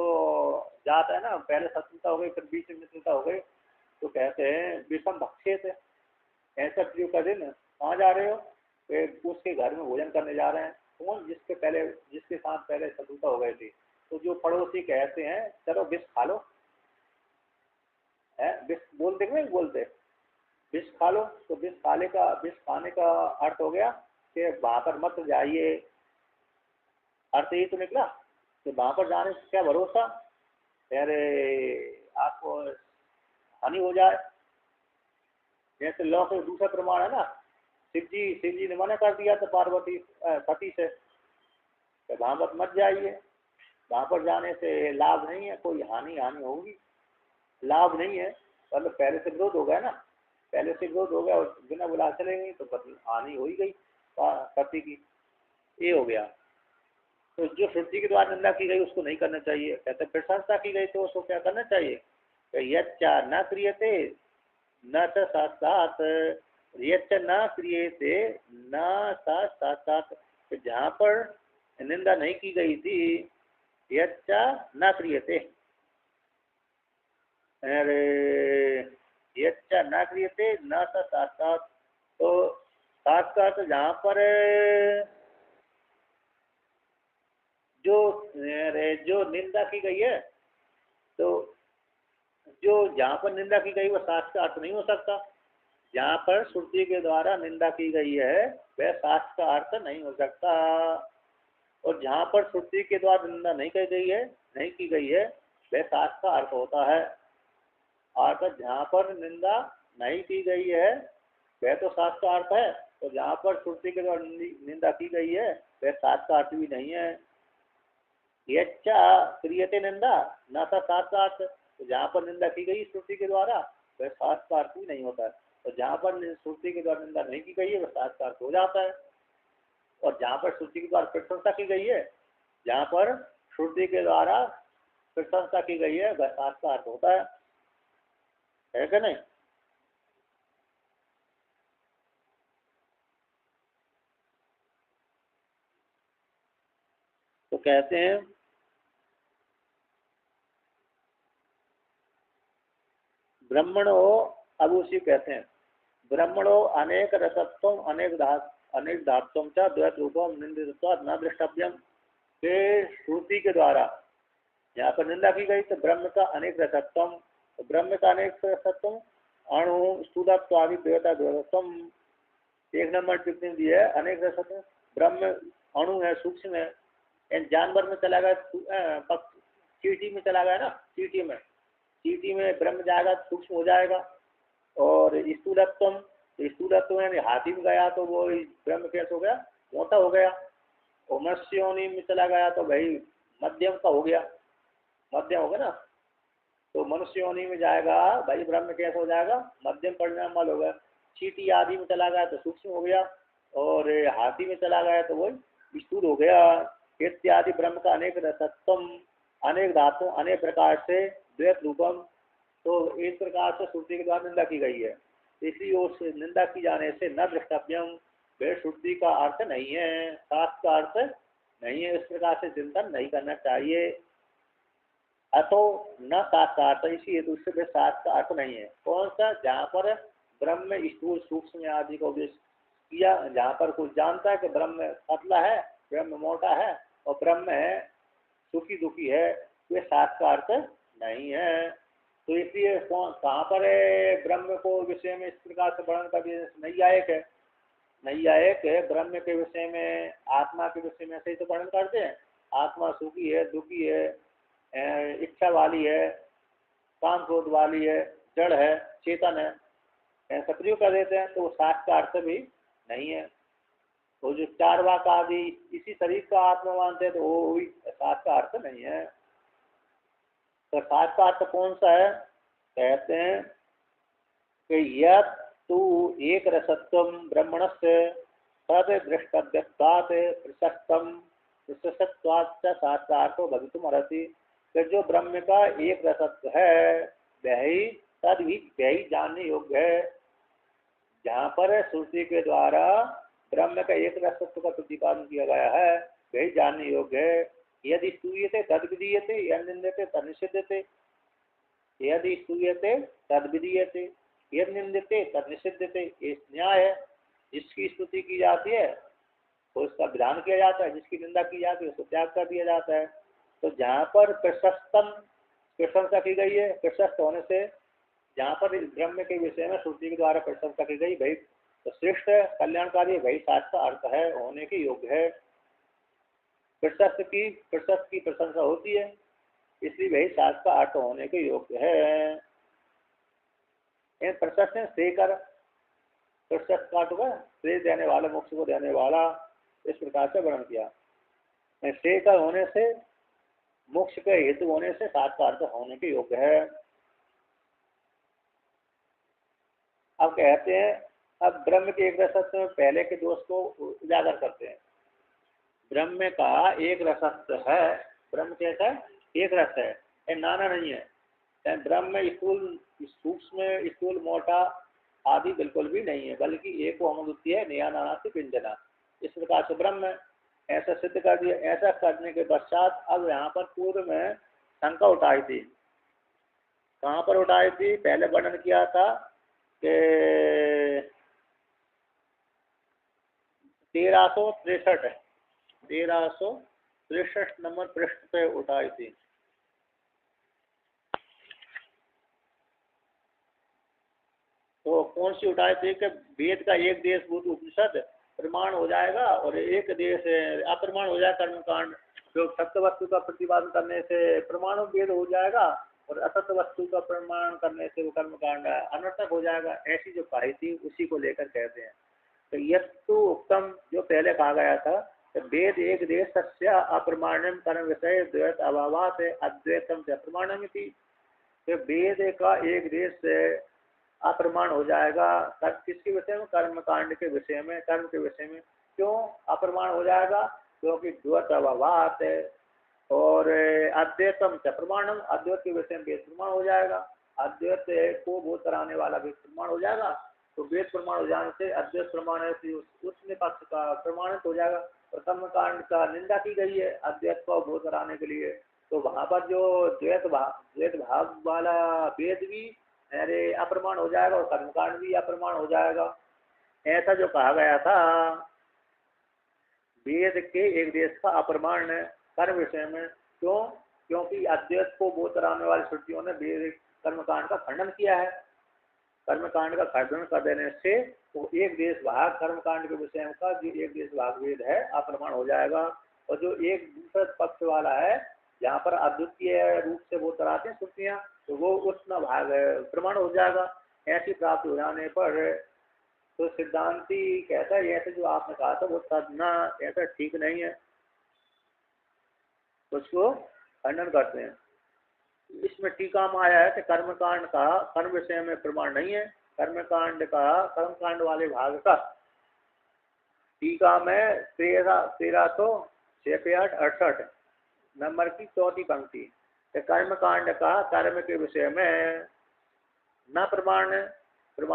जाता है ना, पहले शत्रुता हो गई फिर बीच में मित्रता हो गई, तो कहते हैं विषम भक्षेत, ऐसा प्रयोग कर देना। कहाँ जा रहे हो? उसके घर में भोजन करने जा रहे हैं। कौन? जिसके साथ पहले शत्रुता हो गई थी। तो जो पड़ोसी कहते हैं चलो विष खा लो, है विष बोलते कि नहीं बोलते, विष खा लो, तो विष खाने का अर्थ हो गया कि वहां पर मत जाइए, अर्थ यही तो निकला कि वहां पर जाने से क्या भरोसा, अरे आपको हानि हो जाए। जैसे लौ के दूसरा प्रमाण है ना, शिव जी ने मना कर दिया था पार्वती पति से, वहां पर मत जाइए, वहां पर जाने से लाभ नहीं है, कोई हानि होगी, लाभ नहीं है। मतलब पहले से विरोध हो गया ना, पहले से विरोध हो गया और बिना बुला चले गई तो हानि हो ही गई पति की, ये हो गया। तो जो श्रुति के द्वारा निंदा की गई उसको नहीं करना चाहिए। कहते प्रशंसा की गई तो उसको क्या करना चाहिए? यच्चा न क्रियते न साक्षात, यच्चा न क्रियते न साक्षात, जहाँ पर निंदा नहीं की गई थी, यच्चा न क्रियते, अरे यच्चा न क्रियते न साक्षात, तो साक्षात जहाँ पर जो निंदा की गई है, तो जो जहाँ पर निंदा की गई वह शास्त्र का अर्थ नहीं हो सकता। जहाँ पर श्रुति के द्वारा निंदा की गई है वह शास्त्र का अर्थ नहीं हो सकता, और जहाँ पर श्रुति के द्वारा निंदा नहीं की गई है वह शास्त्र का अर्थ होता है। अर्थात जहाँ पर निंदा नहीं की गई है वह तो शास्त्र का अर्थ है, तो जहाँ पर श्रुति के द्वारा निंदा की गई है वह शास्त्र का अर्थ भी नहीं है। यच्चा क्रियते निंदा न था शास्त्रार्थ, तो जहाँ पर निंदा की गई श्रुति के द्वारा वह शास्त्र का अर्थ भी नहीं होता है, तो जहाँ पर श्रुति के द्वारा निंदा नहीं की गई है वह शास्त्र का अर्थ हो जाता है। और जहाँ पर श्रुति के द्वारा प्रशंसा की गई है, जहाँ पर श्रुति के द्वारा प्रशंसा की गई है वह शास्त्र का अर्थ होता है क्या नहीं? तो कहते हैं ब्रह्मणो, अब उसी कहते हैं ब्रह्मणो अनेक रसत्व अनेक धात्व च द्वैत रूपम निंदित्वात् न द्रष्टव्यम, के श्रुति के द्वारा यहाँ पर निंदा की गई तो ब्रह्म का अनेक रसत्व, ब्रह्म का अनेक रसत्व, अणु स्थूलत्व आदि देवता द्वैतत्व, एक नंबर टिप्पणी दी है अनेक रसत्व। ब्रह्म अणु है, सूक्ष्म है, जानवर में चला गया, चींटी में चला गया ना, चींटी में ब्रह्म जाएगा तो सूक्ष्म हो जाएगा। और स्थूलत्व यानी हाथी में गया तो वो ब्रह्म कैसे हो गया? मोटा हो गया। और मनुष्य योनि में चला गया तो भाई मध्यम का हो गया, मध्यम होगा ना, तो मनुष्य योनि में जाएगा भाई ब्रह्म कैसे हो जाएगा? मध्यम परिणाम वाला होगा। चींटी आदि में चला गया तो सूक्ष्म हो गया, और हाथी में चला गया तो वो स्थूल हो गया। इत्यादि ब्रह्म का अनेक रसत्वम, अनेक धातु अनेक प्रकार से द्वैत रूपम, तो इस प्रकार से श्रुति के द्वारा निंदा की गई है, इसलिए उस निंदा की जाने से न द्रष्टव्यम, वे श्रुति का अर्थ नहीं है, शास्त्र का अर्थ नहीं है, इस प्रकार से चिंतन नहीं करना चाहिए। अतो न शास्त्रार्थ, इसी हेतु से वे शास्त्र का अर्थ नहीं है। कौन सा? जहाँ पर ब्रह्म स्थूल सूक्ष्म आदि का उपदेश किया, जहाँ पर कोई जानता है कि ब्रह्म पतला है, ब्रह्म मोटा है और ब्रह्म है सुखी दुखी है, वे शास्त्र का अर्थ नहीं है। तो इसलिए कहाँ पर ब्रह्म को विषय में इस प्रकार से वर्णन कर नहीं आएक है ब्रह्म के विषय में, आत्मा के विषय में ऐसे ही तो वर्णन करते हैं, आत्मा सुखी है दुखी है, इच्छा वाली है, काम क्रोध वाली है, जड़ है चेतन है, ऐसा प्रयोग कर देते हैं, तो शास्त्र का अर्थ भी नहीं है। वो जो चारवाक आदि इसी शरीर का आत्मा मानते हैं, तो वो भी सात का अर्थ नहीं है। तो सात का अर्थ कौन सा है? कहते हैं कि यत् तू एक रसत्वम ब्रह्मणस्य तद दृष्टव्यत्वात् प्रशस्तम प्रशस्तत्वाच्च शास्त्रार्थो भवितुम अर्हति। कि जो ब्रह्म का एक रसत्व है वह ही जानने योग्य है। जहाँ पर श्रुति के द्वारा ब्रह्म का एक रसत्व का प्रतिपादन किया गया है वही जानने योग्य है। यदि स्तूयते तद विधीयते, यदि निंदते तद निषिध्यते। यदि स्तूयते तद विधीयते, यदि निंदते तद निषिध्यते। ये न्याय है। जिसकी स्तुति की जाती है तो उसका विधान किया जाता है, जिसकी निंदा की जाती है उसको त्याग कर दिया जाता है। तो जहाँ पर प्रशस्तम प्रशंसा की गई है, प्रशस्त होने से जहाँ पर इस ब्रह्म के विषय में श्रुति के द्वारा प्रशंसा की गई भाई तो श्रेष्ठ है, कल्याणकारी भाई साथ का अर्थ है, होने के योग्य है। प्रशस्त की प्रशंसा होती है, इसलिए वही साथ का अर्थ होने के योग्य है। इन प्रशस्त है श्रेयकर, प्रशस्त का अर्थ है श्रेय देने वाला, मोक्ष को देने वाला, इस प्रकार से वर्णन किया। श्रेयकर होने से, मोक्ष के हेतु होने से साथ का अर्थ होने के योग्य है। अब कहते हैं, अब ब्रह्म के एक रसत्व में पहले के दोष को उजागर करते हैं। ब्रह्म का एक रसत्व है, ब्रह्म कैसा है? एक रस है, नाना नहीं है। ब्रह्म स्थूल सूक्ष्म स्थूल मोटा आदि बिल्कुल भी नहीं है, बल्कि एक वो अमद्वितीय है, नया नाना से पिंजना। इस प्रकार से ब्रह्म ऐसा सिद्ध कर दिया। ऐसा करने के पश्चात अब यहाँ पर पूर्व में शंका उठाई थी। कहाँ पर उठाई थी? पहले वर्णन किया था कि 1363 नंबर पृष्ठ पे उठाई थी। तो कौन सी उठाई थी? कि वेद का एक देश भूत उपनिषद प्रमाण हो जाएगा और एक देश अप्रमाण हो जाएगा। कर्मकांड जो सत्य वस्तु का प्रतिपादन करने से प्रमाण वेद हो जाएगा और असत्य वस्तु का प्रमाण करने से वो कर्मकांड अनर्थक हो जाएगा। ऐसी जो कही थी उसी को लेकर कहते हैं। तो यस्तु उत्तम जो पहले कहा गया था, तो वेद एक देश सत्य अप्रमाणम कर्म विषय द्वैत अभावात अद्वैतम से अप्रमाणम थी। तो वेद का एक देश से अप्रमाण हो जाएगा किसके विषय में? कर्मकांड के विषय में, कर्म के विषय में। क्यों अप्रमाण हो जाएगा? क्योंकि द्वैत अभावात और अद्वैतम से प्रमाणम, अद्वैत के विषय में वेद प्रमाण हो जाएगा। अद्वैत को बोध कराने वाला वेद प्रमाण हो जाएगा। तो वेद प्रमाण हो जाने से अद्वैत प्रमाण से उसने पक्ष का प्रमाणित हो जाएगा। और कर्मकांड का निंदा की गई है अद्वैत को बोध कराने के लिए, तो वहां पर जो द्वैत भाव वाला वेद भी अरे अप्रमाण हो जाएगा और कर्मकांड भी अप्रमाण हो जाएगा। ऐसा जो कहा गया था वेद के एक देश का अप्रमाण कर्म विषय में। क्यों? क्योंकि अद्वैत को बोध कराने वाली श्रुतियों ने वेद कर्मकांड का खंडन किया है। कर्मकांड का खंडन कर देने से वो एक देश भाग कर्मकांड के विषय का जो एक देश भाग वेद है अप्रमाण हो जाएगा। और जो एक दूसरा पक्ष वाला है जहाँ पर अद्वितीय रूप से वो कराते हैं श्रुतियाँ, तो वो उसका भाग प्रमाण हो जाएगा। ऐसी प्राप्त हो जाने पर तो सिद्धांति कहता है ऐसे जो आपने कहा था वो साधना ऐसा ठीक नहीं है, उसको खंडन करते हैं। इसमें टीका में आया है कि कर्मकांड का कर्म विषय में प्रमाण नहीं है। कर्मकांड का कर्मकांड वाले भाग का टीका में 1368 नंबर की 4थी पंक्ति, कर्मकांड का कर्म के विषय में न प्रमाण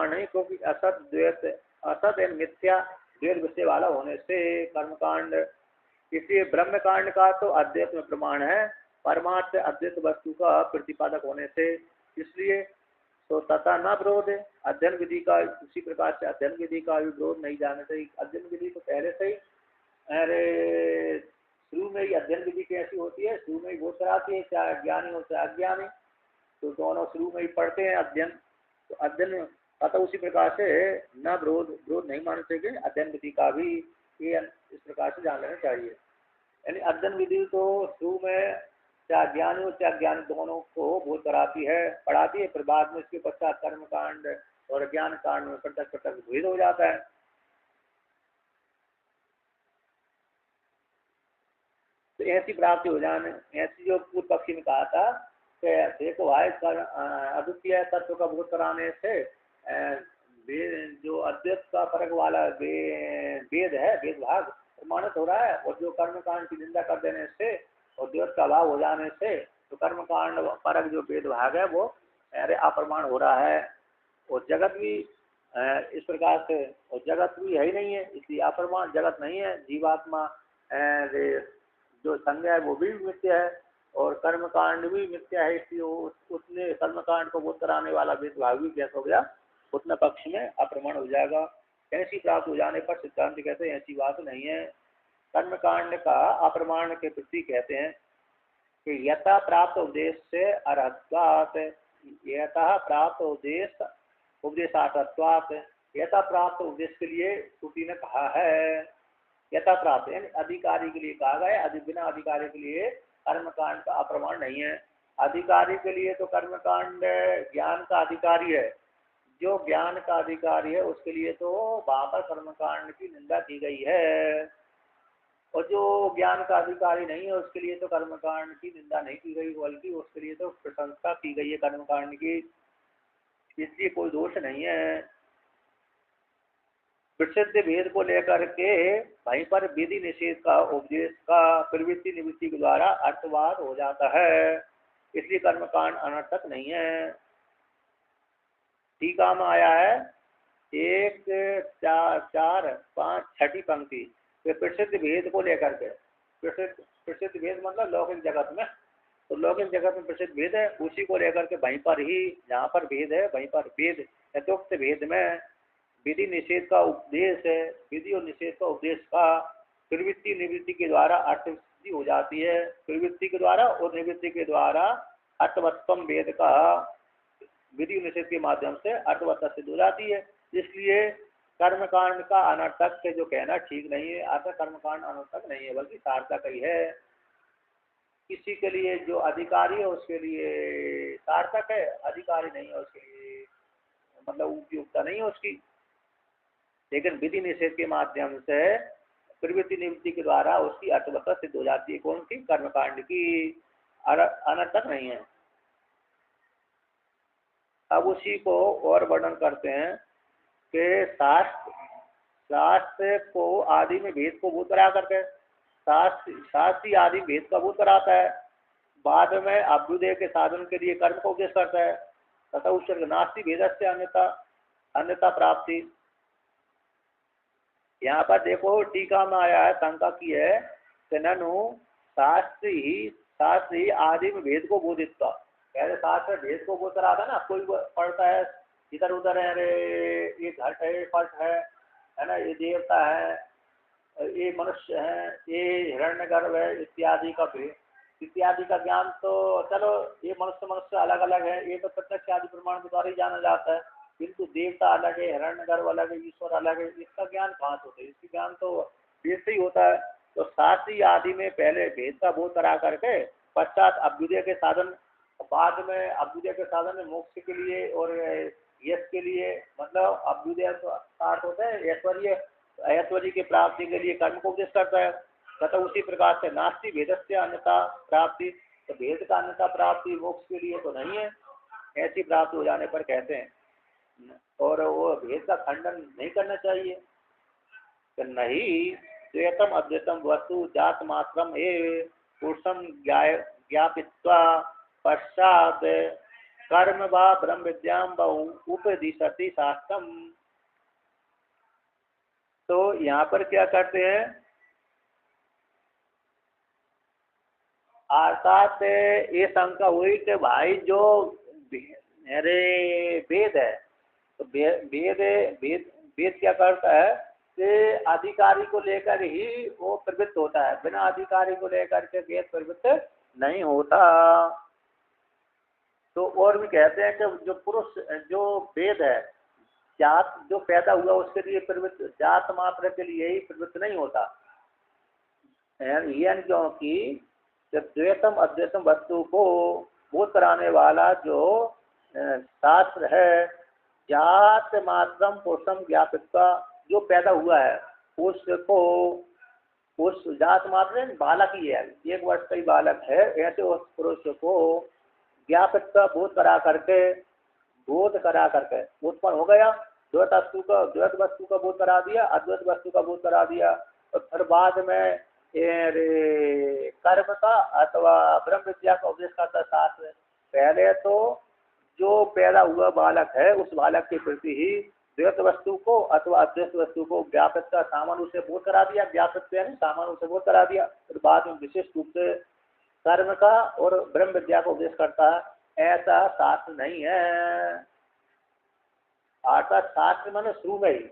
नहीं, क्योंकि असत द्वैत असत एवं मिथ्या द्वैत विषय वाला होने से कर्मकांड। इसलिए ब्रह्मकांड का तो अद्वैत में प्रमाण है, परमार्थ अद्वैत वस्तु का प्रतिपादक होने से। इसलिए तो तथा न विरोध है अध्ययन विधि का। उसी प्रकार से अध्ययन विधि का भी विरोध नहीं जाना चाहिए। अध्ययन विधि तो पहले से ही अरे शुरू में ही अध्ययन विधि कैसी होती है, शुरू में ही बोध कराती है, चाहे ज्ञानी हो चाहे अज्ञानी, तो दोनों शुरू में ही पढ़ते हैं अध्ययन। तो अध्ययन अतः उसी प्रकार से न विरोध नहीं मानना चाहिए। अध्ययन विधि का भी ये इस प्रकार से जान लेना चाहिए। यानी अध्ययन विधि तो शुरू में चाहे ज्ञानी हो चाहे अज्ञानी दोनों को बोध कराती है, पढ़ाती है, फिर बाद में इसके पश्चात कर्म कांड और ज्ञान कांड में पृथक भेद हो जाता है। तो ऐसी प्राप्ति हो जाने, ऐसी जो पूर्व पक्षी ने कहा था कि देखो भाई अद्वितीय तत्व का बोध कराने से जो अद्वैत का फर्क वाला वेद है, वेद भाग प्रमाणित हो रहा है, और जो कर्म कांड की निंदा कर देने से और द्वैत का अभाव हो जाने से तो कर्म कांड परक जो वेद भाग है वो अरे अप्रमाण हो रहा है। और जगत भी इस प्रकार से, और जगत भी है ही नहीं है, इसलिए अप्रमाण जगत नहीं है। जीवात्मा जो संज्ञा है वो भी मिथ्या है, और कर्म कांड भी मिथ्या है, इसलिए उसने कर्म कांड को बोध कराने वाला वेद भाग भी कैसा हो गया, उतना पक्ष में अप्रमाण हो जाएगा। ऐसी प्राप्त हो जाने पर सिद्धांत कहते हैं ऐसी बात नहीं है। कर्म कांड का अप्रमाण के प्रति कहते हैं कि यथा प्राप्त उपदेश से अर्हत्वात्, यथा प्राप्त उपदेशार्थत्वात्, यथा प्राप्त उपदेश के लिए श्रुति ने कहा है। यथा प्राप्त यानी अधिकारी के लिए कहा गया है, बिना अधिकारी के लिए कर्मकांड का अप्रमाण नहीं है। अधिकारी के लिए तो कर्मकांड ज्ञान का अधिकारी है, जो ज्ञान का अधिकारी है उसके लिए तो वहां पर कर्मकांड की निंदा की गई है, और जो ज्ञान का अधिकारी नहीं है उसके लिए तो कर्मकांड की निंदा नहीं की गई, बल्कि उसके लिए तो प्रशंसा की गई है कर्मकांड की, इसलिए कोई दोष नहीं है। प्रसिद्ध भेद को लेकर के वहीं पर विधि निषेध का उपदेश का प्रवृत्ति निवृत्ति के द्वारा अर्थवाद हो जाता है, इसलिए कर्मकांड अनर्थक नहीं है। टीका में आया है 1, 4, 4, 5, 6 पंक्ति, प्रसिद्ध भेद को लेकर के, प्रसिद्ध भेद मतलब लौकिक जगत में, तो लौकिक जगत में प्रसिद्ध भेद है, उसी को लेकर के वहीं पर ही जहाँ पर भेद है वहीं पर भेद यथोक्त भेद में विधि निषेध का उपदेश है, विधि और निषेध का उपदेश का प्रवृत्ति निवृत्ति के द्वारा अर्थसिद्धि हो जाती है, प्रवृत्ति के द्वारा और निवृत्ति के द्वारा अर्थवत्तम वेद का विधि निषेध के माध्यम से अर्थवत्ता सिद्ध हो जाती है। इसलिए कर्मकांड का अनर्थक से जो कहना ठीक नहीं है, अतः कर्मकांड अनर्थक नहीं है बल्कि सार्थक ही है। किसी के लिए जो अधिकारी है उसके लिए सार्थक है, अधिकारी नहीं है उसके लिए मतलब उपयुक्तता नहीं है उसकी, लेकिन विधि निषेध के माध्यम से प्रवृत्ति निवृत्ति के द्वारा उसकी अर्थवत्ता सिद्ध हो जाती है। कौन सी? कर्मकांड की, अनर्थक नहीं है। अब उसी को और वर्णन करते हैं कि शास्त्र को आदि में भेद को बोध करा करके, शास्त्री आदि भेद का बोध कराता है, बाद में अभ्युदय के साधन के लिए कर्म का उपदेश करता है, तथा उत्सर्ग नास्ति भेद से अन्यता प्राप्ति। यहाँ पर देखो टीका में आया है, शंका की है कि ननु शास्त्री आदि में भेद को बोधित का, पहले शास्त्र भेद को बोध रहा था ना, कोई पढ़ता है इधर उधर है, अरे ये घट है, पट है ना, ये देवता है, ये मनुष्य है, ये हिरण्यगर्भ है, इत्यादि का भेद इत्यादि का ज्ञान तो चलो ये मनुष्य अलग अलग है, ये तो प्रत्यक्ष आदि प्रमाण के द्वारा ही जाना जाता है, किंतु देवता अलग है, हिरण्यगर्भ अलग है, ईश्वर अलग है, इसका ज्ञान कहाँ से होता है? इसका ज्ञान तो वेद से ही होता है। तो शास्त्री आदि में पहले भेद का बोध करा करके पश्चात अभ्युदय के साधन, बाद में अभ्युदय के साधन में मोक्ष के लिए और यश के लिए, मतलब अभ्युदय अर्थ होता है ऐश्वर्य की प्राप्ति के लिए कर्म को उपदेश करता है, तथा उसी प्रकार से नास्ति भेद से अन्यथा प्राप्ति, तो भेद का अन्यथा प्राप्ति मोक्ष के लिए तो नहीं है, ऐसी प्राप्ति हो जाने पर कहते हैं। और वो भेद का खंडन नहीं करना चाहिए कि नहीं द्वैतम अद्वैतम वस्तु जात मात्रम एव पुरुषम ज्ञापित्वा पश्चात कर्म व ब्रह्म विद्याम उपदिशति शास्त्रम। तो यहाँ पर क्या करते हैं, अर्थात ये शंका हुई कि भाई जो मेरे वेद है, तो वेद क्या करता है कि अधिकारी को लेकर ही वो प्रवृत्त होता है, बिना अधिकारी को लेकर के वेद प्रवृत्त नहीं होता। तो और भी कहते हैं कि जो पुरुष जो वेद है जात जो पैदा हुआ उसके लिए प्रवृत्त, जात मात्र के लिए ही प्रवृत्त नहीं होता, क्योंकि द्वैतम अद्वैतम वस्तु को बोध कराने वाला जो शास्त्र है, जात मात्रम पुरुषम ज्ञापित्वा, जो पैदा हुआ है उसको उस जात मात्र बालक ही है, 1 वर्ष का ही बालक है, ऐसे उस पुरुष को ज्ञापित का बोध करा करके उत्पन्न हो गया, द्वैत वस्तु का बोध करा दिया, अद्वैत वस्तु का बोध करा दिया, और फिर बाद में कर्म का अथवा ब्रह्म विद्या का उपदेश करता शास्त्र। पहले तो जो पैदा हुआ बालक है उस बालक के प्रति ही द्वैत वस्तु को अथवा अद्वैत वस्तु को व्यापक का सामान्य रूप से बोध करा दिया, व्यापक यानी सामान्य रूप से बोध करा दिया, फिर बाद में विशेष रूप से कर्म का और ब्रह्म विद्या का उपदेश करता है, ऐसा शास्त्र नहीं है। अर्थात शास्त्र मैंने शुरू में ही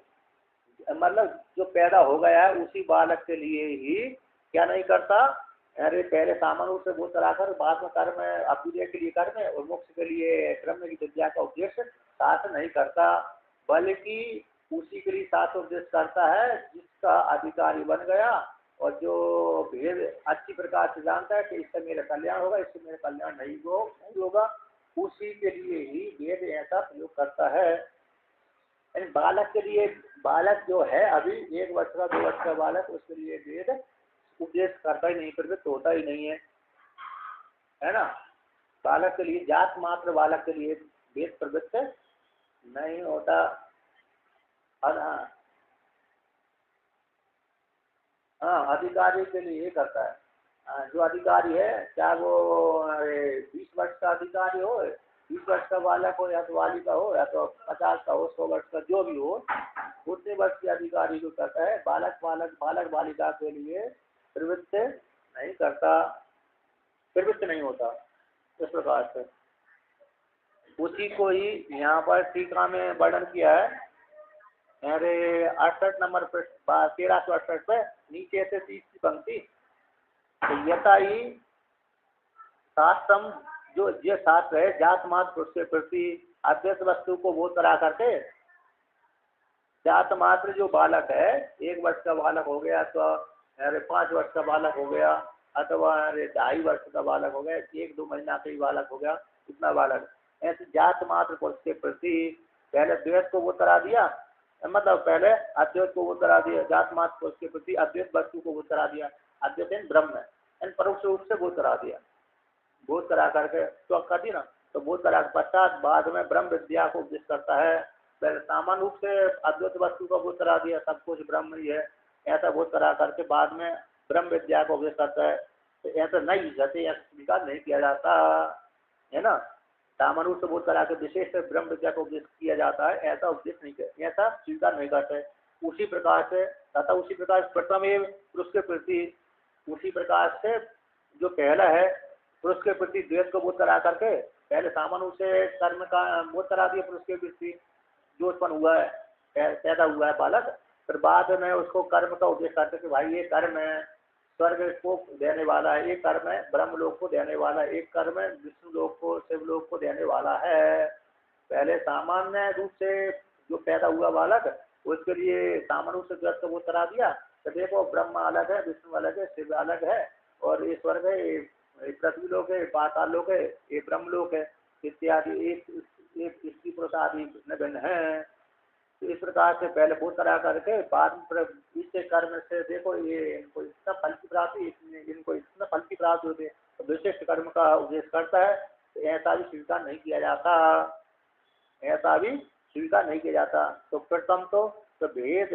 मतलब जो पैदा हो गया है उसी बालक के लिए ही क्या नहीं करता, अरे पहले सामान्य रूप से बोध कराकर बाद में कर्म अभ्युदय के लिए कर्म और मोक्ष के लिए ब्रह्म की विद्या का उपदेश शास्त्र नहीं करता, बल्कि उसी के लिए शास्त्र उपदेश करता है जिसका अधिकारी बन गया और जो भेद अच्छी प्रकार से जानता है कि इससे मेरा कल्याण होगा, इससे मेरा कल्याण नहीं होगा, उसी के लिए ही वेद ऐसा प्रयोग करता है। बालक के लिए, बालक जो है अभी 1 वर्ष का 2 वर्ष का बालक, उसके लिए वेद उपदेश करता ही नहीं, प्रवृत्त होता ही नहीं है ना। बालक के लिए, जात मात्र बालक के लिए वेद प्रवृत्त नहीं होता। हाँ, अधिकारी के लिए करता है। जो अधिकारी है चाहे वो 20 वर्ष का अधिकारी हो, 20 वर्ष का बालक हो या तो बालिका हो या तो 50 का हो, 100 वर्ष का जो भी हो, उतने वर्ष के अधिकारी जो करता है, बालक बालिका के लिए प्रवृत्त नहीं करता, प्रवृत्त नहीं होता। इस प्रकार से उसी को ही यहाँ पर टीका में वर्णन किया है। अरे 68 नंबर पर 1368 पे नीचे से 30 पंक्ति, तो यथा ही शास्त्रम, जो ये शास्त्र है जात मात्र पुरुष के प्रति अद्वैत वस्तु को बोध करा करके, जात मात्र जो बालक है 1 वर्ष का बालक हो गया तो अरे 5 वर्ष का बालक हो गया अथवा अरे 2.5 वर्ष का बालक हो गया, 1-2 महीना का ही बालक हो गया, इतना बालक, ऐसे जात मात्र पुरुष के प्रति पहले द्वैत को बोध करा दिया, मतलब पहले अद्वैत को बोध करा दिया, जात मात्र पुरुष के प्रति अद्वैत वस्तु को बोध करा दिया, अद्वैत ब्रह्म है, परोक्ष रूप से बोध करा दिया, बोध करा करके तो कर दी ना, तो बोध करा के पश्चात बाद में ब्रह्म विद्या को उपदेश करता है। पहले सामान्य रूप से अद्वैत वस्तु का बोध करा दिया, सब कुछ ब्रह्म ही है, ऐसा बोध करा करके बाद में ब्रह्म विद्या को उपदेश करता है। तो ऐसा नहीं जाते, ऐसा स्वीकार नहीं किया जाता है ना। सामान्य रूप से बोध करा के विशेष से ब्रह्म विद्या को उपदेश किया जाता है, ऐसा उपदेश नहीं, ऐसा स्वीकार नहीं करते। उसी प्रकार से तथा उसी प्रकार प्रथम एवं पुरुष के प्रति, उसी प्रकार से जो पहला है पुरुष के प्रति द्वैत को बोध करा करके पहले सामान्य रूप से कर्म का बोध करा दिया पुरुष के प्रति जो उत्पन्न हुआ है, पैदा हुआ है बालक, फिर बाद में उसको कर्म का उपदेश करते कि भाई ये कर्म है स्वर्ग को देने वाला है, एक कर्म है ब्रह्म लोक को देने वाला है, एक कर्म है विष्णु लोक को शिवलोक को देने वाला है। पहले सामान्य रूप से जो पैदा हुआ बालक उसके लिए सामान्य रूप से द्वैत को बोध करा दिया, तो देखो ब्रह्म अलग है, विष्णु अलग है, शिव अलग है, और ये स्वर्ग है, ये पृथ्वी लोक है, पाताल लोक है, ये ब्रह्म लोक है इत्यादि, एक स्त्री पुरुष आदि भिन्न है। तो इस प्रकार से पहले बोध करा करके बाद में इससे कर्म से देखो ये इनको इतना फल की प्राप्ति, इनको इतना फल की प्राप्ति होती है, तो विशिष्ट कर्म का उपदेश करता है। तो ऐसा भी स्वीकार नहीं किया जाता, ऐसा भी स्वीकार नहीं किया जाता। तो प्रथम तो भेद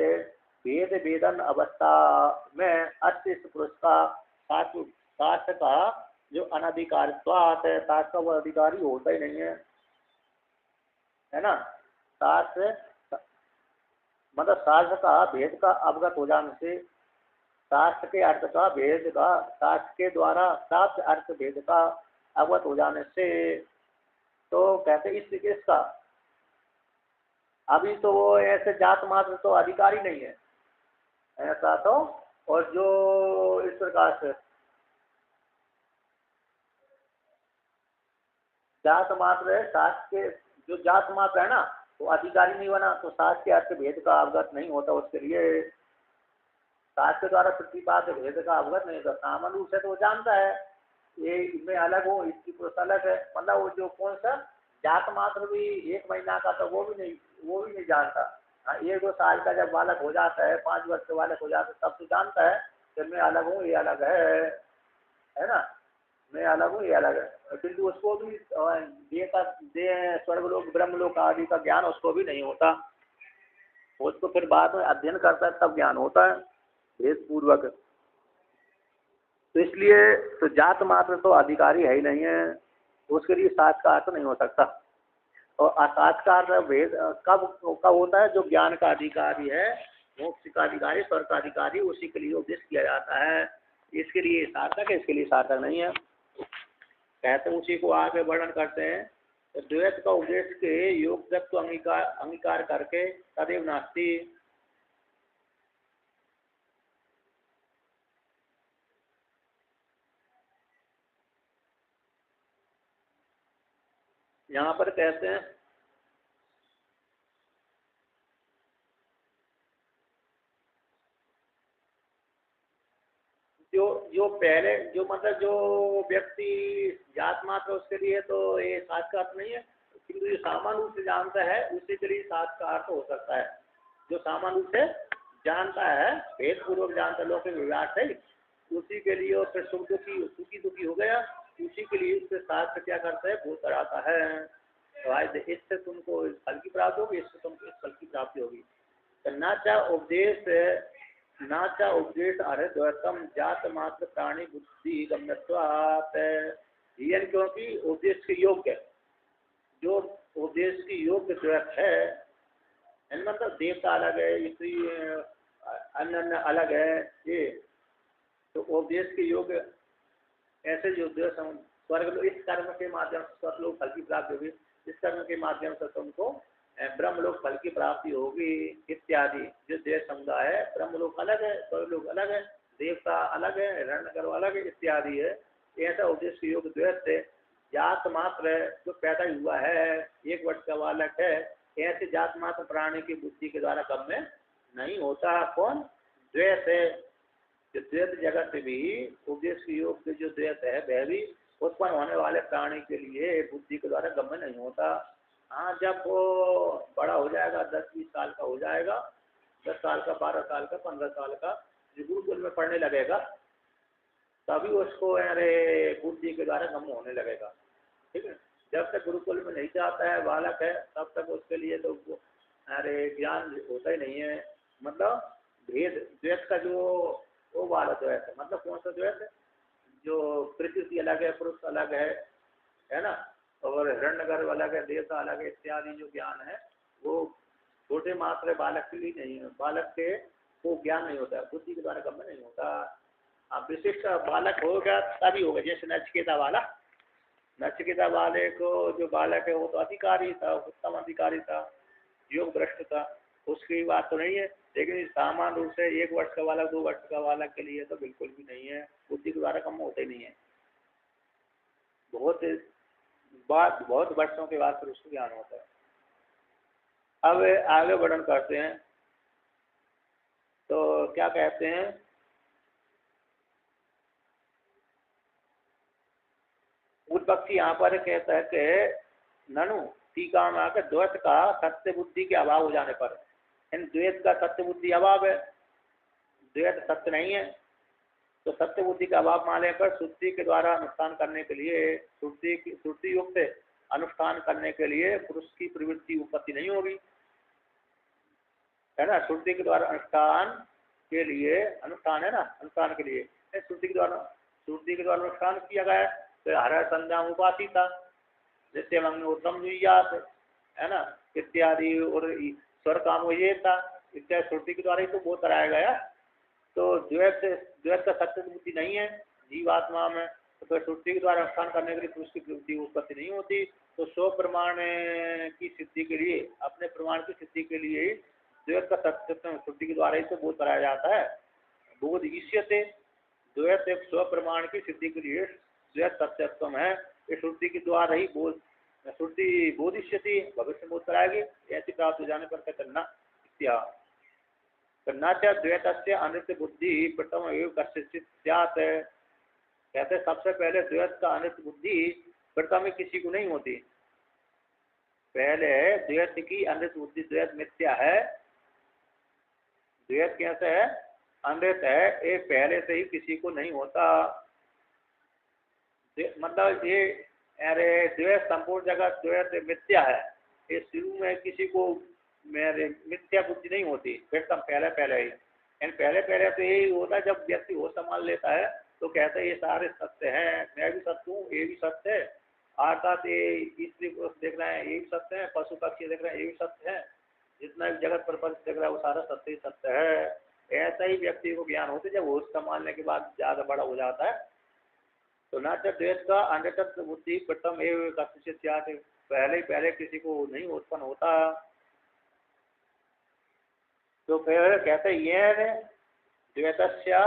वेदन अवस्था में अतिष्ठ पुरुष का शास्त्र का जो अनधिकारित्वात् है, शास्त्र का वो अधिकारी होता ही नहीं है ना। शास्त्र मतलब शास्त्र का भेद का अवगत हो जाने से, शास्त्र के अर्थ का भेद का शास्त्र के द्वारा प्राप्त अर्थ भेद का अवगत हो जाने से, तो कहते इसका अभी तो वो ऐसे जात मात्र तो अधिकारी नहीं है ऐसा, तो और जो इस प्रकार से जात मात्र है, शास्त्र के जो जात मात्र है ना वो अधिकारी नहीं बना, तो शास्त्र के अर्थ भेद का अवगत नहीं होता, उसके लिए शास्त्र के द्वारा प्रतिपाद्य भेद का अवगत नहीं होता। सामान्य रूप से तो वो जानता है ये इसमें अलग हो, इसकी पुरुष अलग है, मतलब वो जो कौन सा जात मात्र भी 1 महीना का तो वो भी नहीं जानता। हाँ, 1-2 साल का जब बालक हो जाता है, 5 वर्ष का बालक हो जाता है, तब तो जानता है कि मैं अलग हूँ ये अलग है ना, मैं अलग हूँ ये अलग है, किंतु उसको भी देह स्वर्ग लोक ब्रह्म लोक आदि का ज्ञान उसको भी नहीं होता, उसको फिर बाद में अध्ययन करता है तब ज्ञान होता है भेद पूर्वक। तो इसलिए तो जात मात्र तो अधिकारी है ही नहीं है, उसके लिए साथ का अर्थ नहीं हो सकता। और असात का अर्थ भेद कब कब होता है, जो ज्ञान का अधिकारी है, मोक्ष का अधिकारी, स्वर्ग का अधिकारी, उसी के लिए उपदेश किया जाता है। इसके लिए सार्थक है, इसके लिए सार्थक नहीं है। कहते हैं उसी को आगे वर्णन करते हैं, तो द्वैत का उपदेश के योग तत्व अंगीकार करके तदेव नास्ति। यहाँ पर कहते हैं जो जो पहले जो मतलब जो व्यक्ति जात मात्र उसके लिए तो ये सात का अर्थ नहीं है, किंतु जो सामान्य रूप से जानता है उसी के लिए सात का अर्थ हो सकता है। जो सामान्य रूप से जानता है, भेद पूर्वक जानता है, लौकिक विवाद है, उसी के लिए, और फिर सुखी दुखी हो गया, उसी के लिए उसके साथ से क्या करता है, बोध कराता है। तो आज इससे तुमको फल की प्राप्ति होगी, इससे तुमको इस फल की प्राप्ति होगी। तो नाचा उपदेश अर्थम जात मात्र प्राणी बुद्धि गम्यत्वात्, क्योंकि उपदेश के योग्य, जो उपदेश की योग्य द्वैत है, मतलब देवता अलग है, स्त्री अन्य अलग है, ये तो उपदेश के योग्य ऐसे जो द्वैत स्वर्ग लोग, इस कर्म के माध्यम से स्वर्ग लोग फल की प्राप्ति होगी, इस कर्म के माध्यम से तुमको ब्रह्म लोक फल की प्राप्ति होगी इत्यादि। जो देश समुदाय है, ब्रह्म लोक अलग है, स्वर्ग लोक अलग है, देवता अलग है, हिरण्यगर्भ अलग है इत्यादि है। ऐसा उद्देश्य योग द्वैत से जात मात्र जो पैदा हुआ है, 1 वर्ष का बालक है, ऐसे जात मात्र प्राणी की बुद्धि के द्वारा गम्य नहीं होता। कौन? द्वैत है। जो द्वैत जगत भी उद्देश्य योग के जो द्वैत है वह भी उत्पन्न होने वाले प्राणी के लिए बुद्धि के द्वारा गम्य नहीं होता। हाँ, जब वो बड़ा हो जाएगा, 10-20 साल का हो जाएगा, 10 साल का, 12 साल का, 15 साल का, जो गुरुकुल में पढ़ने लगेगा, तभी उसको अरे बुद्धि के द्वारा गम्य होने लगेगा। ठीक है, जब तक गुरुकुल में नहीं जाता है, बालक है, तब तक उसके लिए तो अरे ज्ञान होता ही नहीं है। मतलब भेद द्वैत का जो वो वाला द्वैत है, मतलब कौन सा द्वैत है, जो प्रकृति अलग है, पुरुष अलग है ना, और हिरण्यगर्भ अलग है, देवता अलग है इत्यादि जो ज्ञान है, वो छोटे मात्र बालक के लिए नहीं है, बालक के को ज्ञान नहीं होता, बुद्धि के द्वारा गम्य नहीं होता। अब विशिष्ट बालक होगा तभी होगा, जैसे नचिकेता वाला, नचिकेता वाले को जो बालक है वो तो अधिकारी था, उत्तम अधिकारी था, योग भ्रष्ट था, उसकी बात तो नहीं है। लेकिन सामान्य रूप से 1 वर्ष का बालक, 2 वर्ष का बालक के लिए तो बिल्कुल भी नहीं है, बुद्धि के द्वारा कम होते ही नहीं है। बहुत वर्षों के बाद फिर उसको ज्ञान होता है। अब आगे वर्णन करते हैं, तो क्या कहते हैं, उत्पत्ति यहाँ पर कहता है कि ननु टीका में आकर द्वैत का सत्य बुद्धि के अभाव हो जाने पर, इन द्वैत का सत्य बुद्धि अभाव है, द्वैत सत्य नहीं है, तो सत्य बुद्धि का अभाव मानने पर श्रुति के द्वारा अनुष्ठान करने के लिए, श्रुति युक्त अनुष्ठान करने के लिए पुरुष की प्रवृत्ति उत्पत्ति नहीं होगी, है ना। श्रुति के द्वारा अनुष्ठान के लिए, अनुष्ठान है ना, अनुष्ठान के लिए श्रुति के द्वारा अनुष्ठान किया गया, तो हर संध्या उपासिता नित्य मंग उत्तम जुयात, है ना, इत्यादि, और स्वर काम हो ये था इत्यादि, श्रुति के द्वारा ही तो बोध कराया गया। तो द्वैत का सत्य बुद्धि नहीं है जीवात्मा में, तो फिर श्रुति के द्वारा अनुष्ठान करने के लिए पुरुष की प्रवृत्ति उत्पत्ति नहीं होती। तो स्व प्रमाण की सिद्धि के लिए, अपने प्रमाण की सिद्धि के लिए द्वैत का सत्य श्रुति के द्वारा ही तो बोध कराया जाता है। बोध ईष्यते, द्वैत एक स्व प्रमाण की सिद्धि के लिए द्वैत सत्यत्व है, इस श्रुति के द्वारा ही बोध, श्रुति बोधिष्यति, भविष्य बोध कराएगी, ऐसी प्राप्त हो जाने पर कहते न इत्या न द्वैत से अनित्य बुद्धि प्रथम एवं कश्चित स्यात्, कहते सबसे पहले द्वैत का अनित्य बुद्धि प्रथम में किसी को नहीं होती। पहले द्वैत की अनित्य बुद्धि, द्वैत मिथ्या है, द्वैत कैसे है, अनृत है, ये पहले से ही किसी को नहीं होता। मतलब ये, अरे द्वैत संपूर्ण जगत द्वैत मिथ्या है, ये शुरू में किसी को मेरे मिथ्या बुद्धि नहीं होती, फिर तब पहले पहले ही, पहले पहले तो यही होता है जब व्यक्ति होश संभाल लेता है तो कहते हैं ये सारे सत्य हैं, मैं भी सत्य हूँ, ये भी सत्य है, अर्थात ये स्त्री पुरुष देख रहे हैं ये भी सत्य है, पशु पक्षी देख रहे हैं ये भी सत्य है, जितना भी जगत प्रपंच देख रहा है वो सारा सत्य ही सत्य है। ऐसा ही व्यक्ति को ज्ञान होता है जब होश संभालने के बाद ज्यादा बड़ा हो जाता है। तो न द्वेष का अन्यतत्व बुद्धि प्रथम एवं कथित, पहले पहले किसी को नहीं उत्पन्न होता। तो फिर कहते ये द्वैतस्य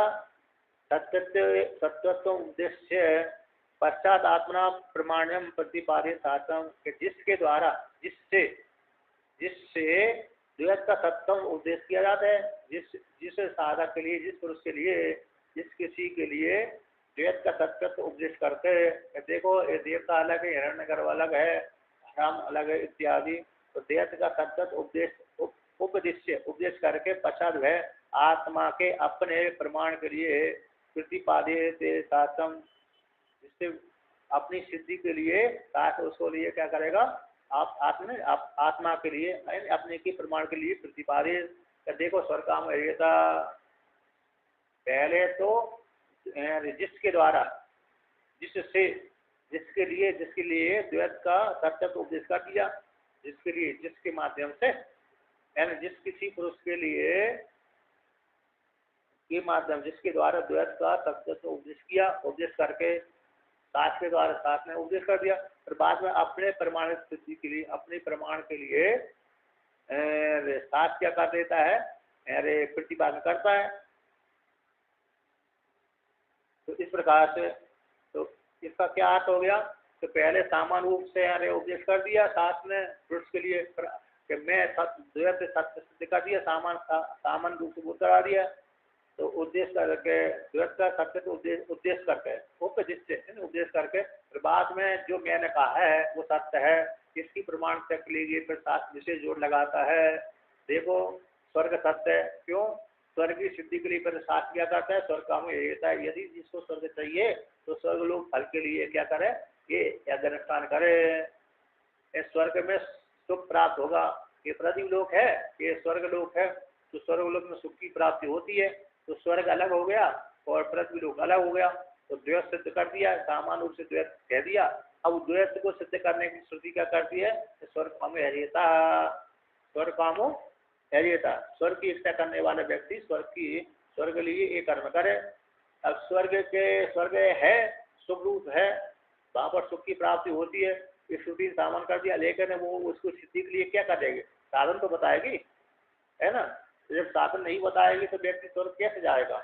सत्वत्व उद्देश्य पश्चात आत्मना प्रमाण्यम प्रतिपादित सातम, जिसके द्वारा जिससे जिससे द्वैत का सत्वम उपदेश किया जाता है, जिस साधक के लिए, जिस पुरुष के लिए, जिस किसी के लिए द्वैत का सत्य उपदेश करते हैं। देखो ये देवता अलग है, हिरण्यगर्भ अलग है, राम अलग है इत्यादि। तो द्वैत का सत्य उपदेश करके पश्चात वह आत्मा के अपने प्रमाण के लिए प्रतिपादित सातम, जिससे अपनी सिद्धि के लिए साथ उसको लिए क्या करेगा, आप आत्मा के लिए अपने के प्रमाण के लिए प्रतिपादित। देखो स्वर्ग काम था पहले तो जिसके द्वारा, जिससे, जिसके लिए द्वैत का सत्य उपदेश कर दिया, जिसके लिए, जिसके माध्यम से, यानी जिस किसी पुरुष के लिए के माध्यम, जिसके द्वारा द्वैत का सत्य उपदेश किया, उपदेश करके साथ के द्वारा साथ में उपदेश कर दिया, फिर बाद में अपने प्रमाणित स्थिति के लिए, अपने प्रमाण के लिए साथ क्या कर देता है, अरे प्रतिपादन करता है। तो इस प्रकार से तो इसका क्या अर्थ हो गया, तो पहले सामान्य रूप से अरे उपदेश कर दिया, साथ में पुरुष के लिए कि मैं द्वैत सत्य सिद्ध कर दिया, सामान्य रूप से करा दिया। तो उद्देश्य करके द्वैत का सत्य तो उद्देश्य करके उपदेश करके फिर बाद में जो मैंने कहा है वो सत्य है, इसकी प्रमाण तक लीजिए, फिर साथ विशेष जोड़ लगाता है। देखो स्वर्ग सत्य है, क्यों, स्वर्ग की सिद्धि के लिए फिर साथ क्या करता है, स्वर्ग काम यही होता है। यदि जिसको स्वर्ग चाहिए तो स्वर्ग लोग फल के लिए क्या करे, ये यज्ञानुष्ठान करे, स्वर्ग में सुख प्राप्त होगा। ये पृथ्वी लोक है, ये स्वर्ग लोक है, तो स्वर्ग लोक में सुख की प्राप्ति होती है। तो स्वर्ग अलग हो गया और पृथ्वी लोक अलग हो गया। तो द्वैत सिद्ध कर दिया, सामान्य रूप से द्वैत कह दिया। अब द्वैत को सिद्ध करने की श्रुति क्या करती है, स्वर्ग कामो हरियता, स्वर्ग कामो हरियता, स्वर्ग की इच्छा करने वाले व्यक्ति स्वर्ग लिए ये कर्म करे। अब स्वर्ग है, सुख रूप है, वहां पर सुख की प्राप्ति होती है, ये श्रुति सामान कर दिया। लेकिन वो उसको सिद्धि के लिए क्या करेगी, साधन तो बताएगी, है ना। तो जब साधन नहीं बताएगी तो व्यक्ति स्वर्ग कैसे जाएगा।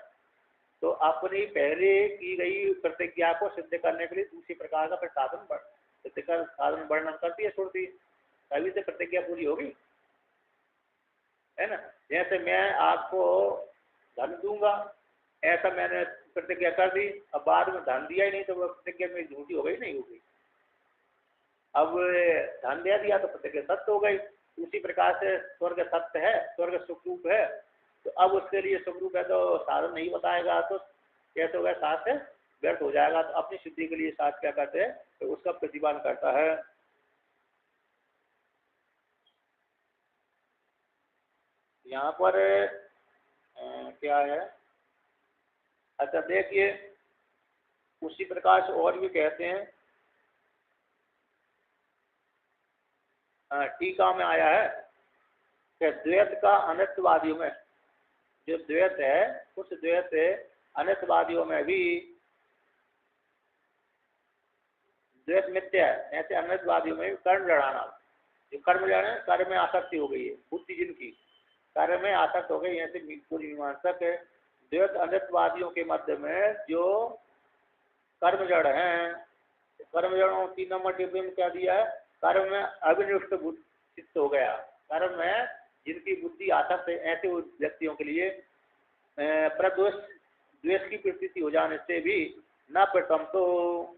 तो अपनी पहले की गई प्रतिज्ञा को सिद्ध करने के लिए दूसरी प्रकार का फिर साधन वर्णन करती है श्रुति, तभी से प्रतिज्ञा पूरी होगी, है ना। जैसे मैं आपको धन दूंगा, ऐसा मैंने प्रतिज्ञा कर दी, अब बाद में धन दिया ही नहीं तो वह प्रतिज्ञा मेरी झूठी हो गई, नहीं होगी। अब धन दे दिया तो प्रतिज्ञा सत्य हो गई। उसी प्रकार से स्वर्ग सत्य है, स्वर्ग सुखरूप है, तो अब उसके लिए सुखरूप है तो साधन नहीं बताएगा तो कैसे होगा, साथ से व्यर्थ हो जाएगा। तो अपनी सिद्धि के लिए साथ क्या करते हैं, तो उसका प्रतिपादन करता है। यहाँ पर क्या है, अच्छा देखिए उसी प्रकार से और भी कहते हैं, टीका में आया है कि द्वैत का अनित्यवादियों में, जो द्वैत है उस द्वैत अनित्यवादियों में भी द्वैत मिथ्या है। ऐसे अनित्यवादियों में भी कर्म जड़ाना, जो कर्म जड़े कर्म में आसक्ति हो गई है, बुद्धि जिनकी कर्म में आसक्त हो गई, ऐसे पूरी मीमांसक है। द्वैत अनित्यवादियों के मध्य में जो कर्म जड़ हैं, कर्म जड़ों 3 नंबर टिप्पणी में क्या दिया है, कर्म में अभिनिष्ट चित्त हो गया, कर्म में जिनकी बुद्धि आसक्त है, ऐसे व्यक्तियों के लिए द्वेष की प्रतीति हो जाने से भी न प्रथम तो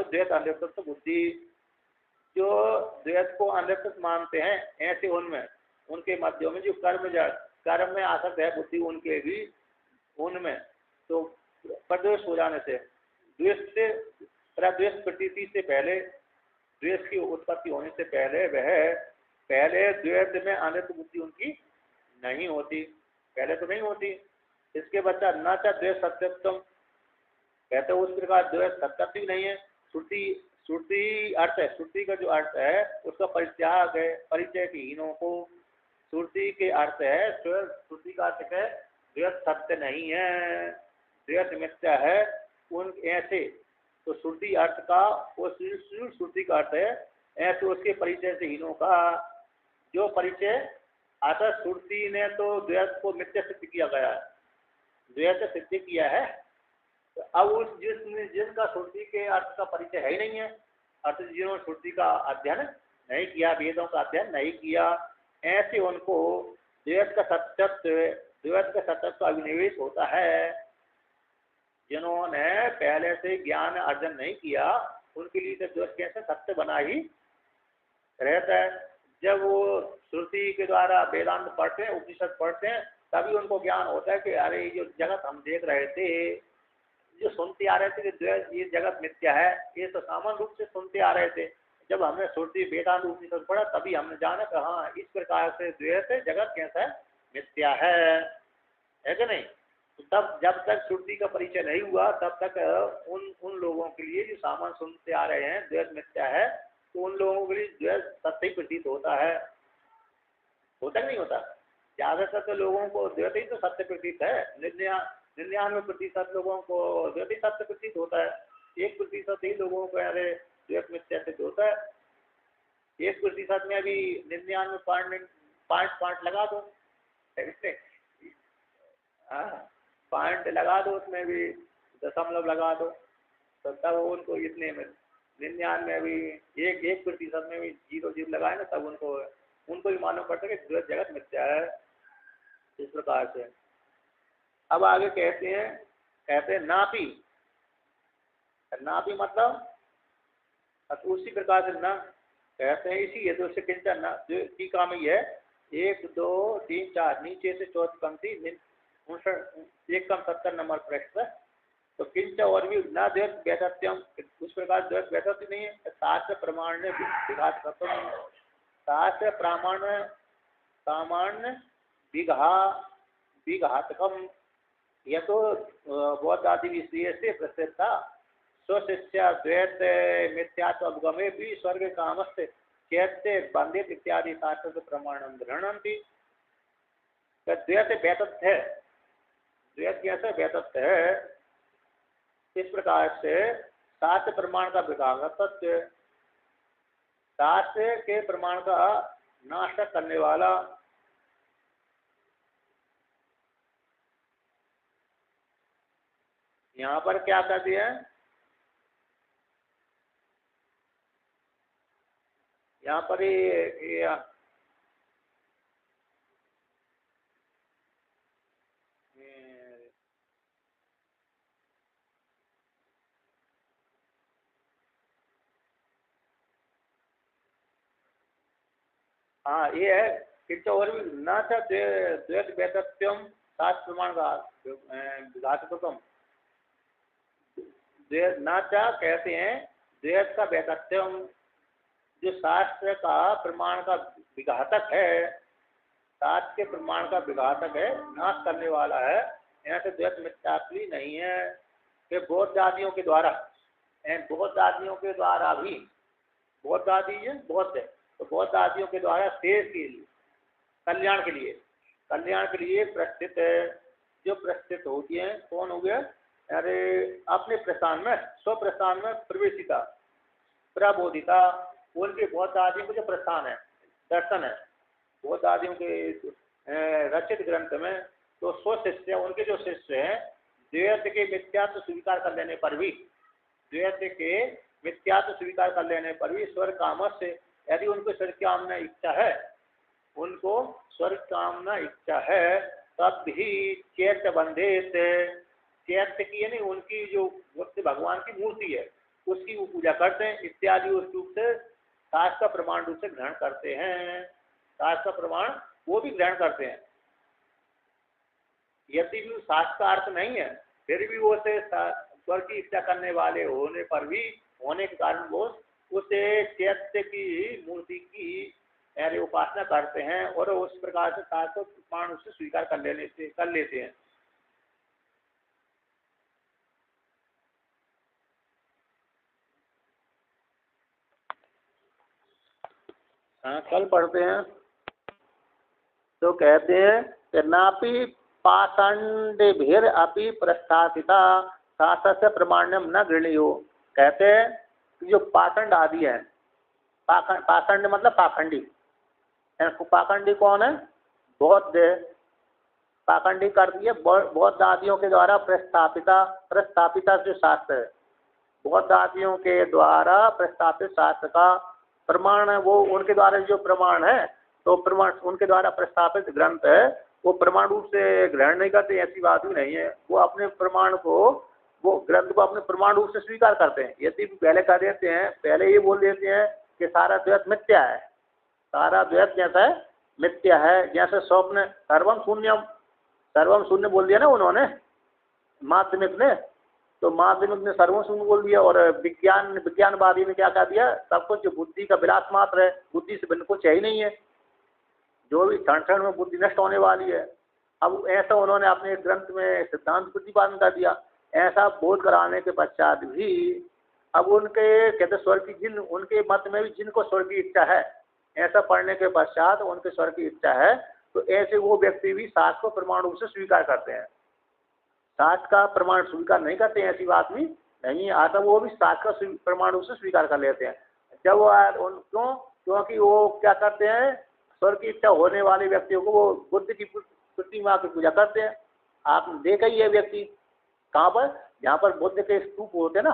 द्वैत अनिर्तत्व बुद्धि, जो द्वैत को अनिर्तत्व मानते हैं ऐसे उनमें, उनके मध्यों में जो कर्म कर्म में आसक्त है बुद्धि उनके भी उनमें, तो प्रद्वेष हो जाने से, द्वेष से प्रद्वेष प्रतीति से पहले, द्वेष की उत्पत्ति होने से पहले वह पहले द्वैत में अनित बुद्धि उनकी नहीं होती, पहले तो नहीं होती। इसके बच्चा न चा द्वेष सत्यत्वम, कहते उस प्रकार द्वेष सत्य नहीं है। श्रुति, श्रुति अर्थ है, श्रुति का जो अर्थ है उसका परित्याग है परिचय हीनों को। श्रुति के अर्थ है, श्रुति का अर्थ है द्वैत सत्य नहीं है, द्वैत मिथ्या है उन ऐसे। तो श्रुति अर्थ का वो श्रुति का अर्थ है ऐसे उसके परिचय से हीनों का जो परिचय आता। श्रुति ने तो द्वैत को मिथ्या सिद्ध किया गया है, द्वैत सिद्ध किया है। तो अब उस जिनका श्रुति के अर्थ का परिचय है ही नहीं है, अर्थ जिन्होंने श्रुति का अध्ययन नहीं किया, वेदों का अध्ययन नहीं किया, ऐसे उनको द्वैत का सत्यत्व अभिनिवेश होता है। जिन्होंने पहले से ज्ञान अर्जन नहीं किया उनके लिए तो द्वैत कैसे सत्य बना ही रहता है। जब वो श्रुति के द्वारा वेदांत पढ़ते हैं, उपनिषद पढ़ते हैं, तभी उनको ज्ञान होता है कि अरे ये जो जगत हम देख रहे थे, जो सुनते आ रहे थे कि ये जगत मिथ्या है, ये तो सामान्य रूप से सुनते आ रहे थे। जब हमने श्रुति वेदांत उपनिषद पढ़ा तभी हमने जाना कि हाँ इस प्रकार से द्वैत है, जगत कैसा है, मिथ्या है कि नहीं। तो तब जब तक श्रुति का परिचय नहीं हुआ तब तक उन लोगों के लिए जो सामान्य सुनते आ रहे हैं द्वैत मिथ्या है, तो उन लोगों के लिए द्वैत सत्य प्रतीत होता है। होता नहीं होता, ज्यादातर तो लोगों को द्वैत ही तो सत्य प्रतीत है। 99% लोगों को द्वैत ही सत्य प्रतीत होता है। 1% ही लोगों को अरे द्वैत मिथ्या सिद्ध होता है। 1% में अभी 99.5 लगा दो, हाँ पॉइंट लगा दो, उसमें भी दशमलव लगा दो, तो तब उनको इतने में 99 भी 1% में भी 0 लगाए ना, तब उनको भी मालूम पड़ता है कि द्वैत जगत मिथ्या है। इस प्रकार से अब आगे कहते हैं नापी, नापी मतलब उसी प्रकार से ना कहते हैं इसी हेतु से किंचन न टीका में है 1 2 3 4 नीचे से चौथी पंक्ति 170 नंबर पृष्ठ। तो किंच और भी न द्वैत वैधत्यम, उस प्रकार द्वैत वैधत्य नहीं है। शास्त्र प्रमाण ने विघात खत्म, शास्त्र प्रामाण्य विघातकम, यह तो बौद्ध आदि विषय से प्रसिद्ध था। स्वशिष्य द्वैत मिथ्यात्व अवगमे भी स्वर्ग कामस्य चैत्य बंधित इत्यादि शास्त्र प्रमाणम गृह्णन्ति। द्वैत वैतथ्य है, द्वैत कैसे वैतथ्य है, इस प्रकार से शास्त्र प्रमाण का विघातत्व, शास्त्र के प्रमाण का नाश करने वाला। यहाँ पर क्या कर दिया है, यहाँ पर हाँ ये है कि और भी न था द्वैत वैतथ्यम शास्त्र प्रमाण का विघातकम। न चा कहते हैं द्वैत का वैतथ्यम, जो शास्त्र का प्रमाण का विघातक है, शास्त्र के प्रमाण का विघातक है, नाश करने वाला है। यहाँ से द्वैत मिथ्यात्व नहीं है कि बौद्ध आदियों के द्वारा, बौद्ध आदियों के द्वारा भी, बौद्ध आदि है बौद्ध है, तो बौद्ध आदियों के द्वारा शेष के लिए कल्याण के लिए प्रस्थित है। जो प्रस्थित होती है कौन हो गया, अरे अपने प्रस्थान में, स्व प्रस्थान में प्रवेशिता प्रबोधिता, उनके बौद्ध आदियों को जो प्रस्थान है, दर्शन है बौद्ध आदियों के रचित ग्रंथ में, तो स्व शिष्य उनके जो शिष्य हैं द्वैत के मिथ्यात्व स्वीकार कर लेने पर भी, द्वैत के मिथ्यात्व स्वीकार कर लेने पर भी स्वर्ग कामस्य, यदि उनको स्वर्ग कामना इच्छा है, उनको स्वर्ग कामना इच्छा है, तब भी चैत्य बंधित, चैत्य की यानी उनकी जो भगवान की मूर्ति है उसकी वो पूजा करते हैं इत्यादि, उस रूप से शास्त्र का प्रमाण रूप से ग्रहण करते हैं, शास्त्र का प्रमाण वो भी ग्रहण करते हैं। यदि भी शास्त्र का अर्थ नहीं है फिर भी वो से स्वर्ग की इच्छा करने वाले होने पर भी होने के कारण वो उसे चैत्य की मूर्ति की यानी उपासना करते हैं और उस प्रकार से शास्त्र प्रमाण उससे स्वीकार कर लेते हैं। हाँ कल पढ़ते हैं। तो कहते हैं कि नापि पाषाण्डभिर अपि प्रस्थापिता शास्त्र प्रमाण्यम न गृह्णीयो। कहते हैं कि जो पाषांड आदि है, पाषांड मतलब पाखंडी, पाखंडी कौन है? बौद्ध। पाखंडी कर दिए बौद्ध आदियों के द्वारा प्रस्थापिता जो शास्त्र है, बौद्ध आदियों के द्वारा प्रस्थापित शास्त्र का प्रमाण है, वो उनके द्वारा जो प्रमाण है, तो प्रमाण उनके द्वारा प्रस्थापित ग्रंथ है वो प्रमाण रूप से ग्रहण नहीं करते, ऐसी बात भी नहीं है। वो अपने प्रमाण को, वो ग्रंथ को अपने प्रमाण रूप से स्वीकार करते हैं। यदि पहले कर देते हैं, पहले ये बोल देते हैं कि सारा द्वैत मिथ्या है, सारा द्वैत जैसा है मिथ्या है, जैसे स्वप्न सर्वम शून्य बोल दिया ना उन्होंने, माध्यमिक ने, तो माध्यमिक ने सर्वम शून्य बोल दिया। और विज्ञानवादी ने क्या कह दिया? सब कुछ बुद्धि का विलास मात्र है, बुद्धि से भिन्न कुछ है ही नहीं है, जो भी क्षण क्षण में बुद्धि नष्ट होने वाली है। अब ऐसा उन्होंने अपने ग्रंथ में सिद्धांत प्रतिपादन कर दिया। ऐसा बोध कराने के पश्चात भी अब उनके कहते स्वर्ग की जिन, उनके मत में भी जिनको स्वर्ग की इच्छा है, ऐसा पढ़ने के पश्चात उनके स्वर्ग की इच्छा है, तो ऐसे वो व्यक्ति भी शास्त्र को प्रमाण रूप से स्वीकार करते हैं। शास्त्र का प्रमाण स्वीकार नहीं करते हैं ऐसी बात भी नहीं आता, वो भी शास्त्र का प्रमाण रूप से स्वीकार कर लेते हैं। जब क्यों? क्योंकि वो क्या करते हैं, स्वर्ग की इच्छा होने वाले व्यक्तियों को वो बुद्ध की प्रतिमा की पूजा करते हैं। आपने देखा ही है व्यक्ति कहाँ पर, जहाँ पर बुद्ध के स्तूप होते हैं ना,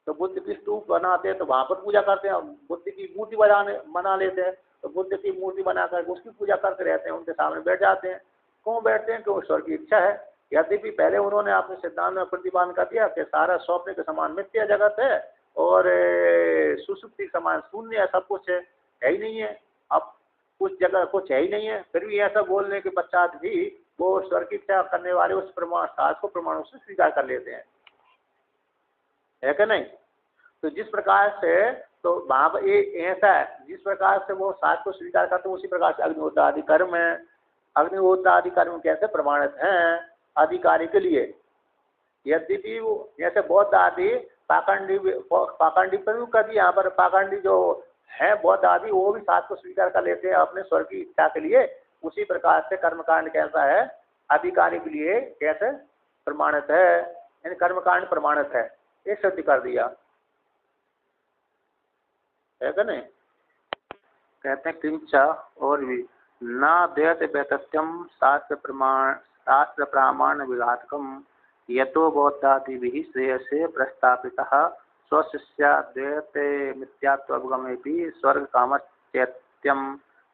तो बुद्ध की स्तूप बनाते हैं तो वहाँ पर पूजा करते हैं। बुद्ध की मूर्ति बना लेते हैं, तो बुद्ध की मूर्ति बनाकर उसकी पूजा करते रहते हैं, उनके सामने बैठ जाते हैं। क्यों बैठते हैं? क्योंकि स्वर्ग की इच्छा है। यद्यपि पहले उन्होंने अपने सिद्धांत में प्रतिपादन कर दिया कि सारा स्वप्न के समान मिथ्या जगत है और सुसुप्ति के समान शून्य है, सब कुछ है ही नहीं है। अब कुछ जगह कुछ है ही नहीं है, फिर भी ऐसा बोलने के पश्चात भी वो स्वर्ग की इच्छा करने वाले उस प्रमाण शास्त्र को प्रमाणों से स्वीकार कर लेते हैं, है कि नहीं? तो जिस प्रकार से, तो वहाँ पर ऐसा है, जिस प्रकार से वो शास्त्र को स्वीकार करते हैं उसी प्रकार से अग्निहोत्र आदि कर्म है। अग्निहोत्र आदि कर्म कैसे प्रमाणित हैं अधिकारी के लिए? यद्यपि जैसे बौद्ध आदि पाखंडी पर भी कर दिया, यहाँ पर पाखंडी जो है बौद्ध आदि वो भी शास्त्र को स्वीकार कर लेते हैं अपने स्वर्ग की इच्छा के लिए। उसी प्रकार से कर्मकांड कैसा है अधिकारी के लिए, कैसे प्रमाणित है, यानी कर्मकांड प्रमाणित है, ये सिद्ध कर दिया, है कि नहीं? कहते हैं किंचा और भी न द्वैत वैतथ्यम शास्त्र प्रामाण्य विघातकम यतो बौद्धादिभिः श्रेयसे प्रस्तापितः स्वशिष्याद्वैते मिथ्यात्वगमेपि स्वर्ग कामश्चैत्यम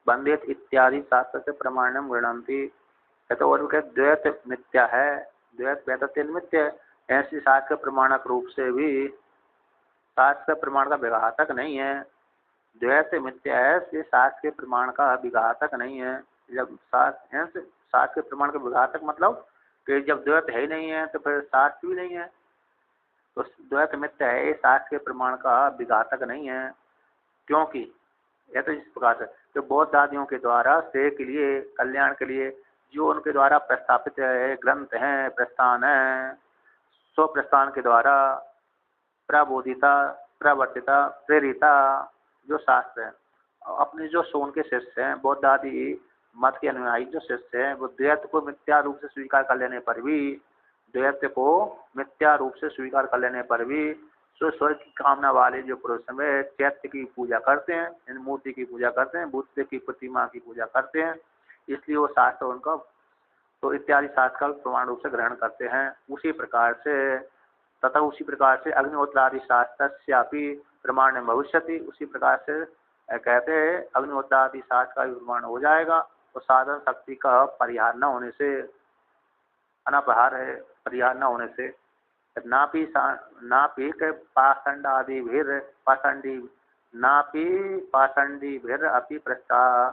बंधेत इत्यादि शास्त्र से प्रमाण्यम गृह्णन्ति। कहते और भी द्वैत मिथ्या है, द्वैत वैतथ्य मिथ्या है, ऐसी शास्त्र प्रमाणक रूप से भी शास्त्र प्रमाण का विघातक नहीं है। द्वैत मिथ्या है, ये शास्त्र के प्रमाण का विघातक नहीं है। जब शास्त्र के प्रमाण का विघातक मतलब कि जब द्वैत है ही नहीं है तो फिर शास्त्र भी नहीं है, तो द्वैत मिथ्या है, शास्त्र के प्रमाण का विघातक नहीं है। क्योंकि यह तो इस प्रकार से तो बौद्ध आदियों के द्वारा श्रेय के लिए, कल्याण के लिए जो उनके द्वारा प्रस्तापित है ग्रंथ हैं, प्रस्थान है, स्व प्रस्थान के द्वारा प्रबोधिता, प्रवर्तिता, प्रेरिता जो शास्त्र है, अपने जो सोन के शिष्य हैं, बौद्ध आदि मत के अनुयायी जो शिष्य हैं, वो द्वैत को मिथ्या रूप से स्वीकार कर लेने पर भी, द्वैत को मिथ्या रूप से स्वीकार कर लेने पर भी स्वर्ग की कामना वाले जो पुरुष हैं चैत्य की पूजा करते हैं, इन मूर्ति की पूजा करते हैं, बुद्ध की प्रतिमा की पूजा करते हैं, इसलिए वो शास्त्र उनका तो इत्यादि शास्त्र का प्रमाण रूप से ग्रहण करते हैं। उसी प्रकार से तथा उसी प्रकार से अग्निहोत्रादि शास्त्रस्यापि प्रमाण भविष्यति, उसी प्रकार से कहते हैं अग्निहोत्रादि शास्त्र का भी प्रमाण हो जाएगा। तो साधन शक्ति का परिहार न होने से, अनापहार है परिहार न होने से, नापि पाषांडी भीर अपि प्रस्ताव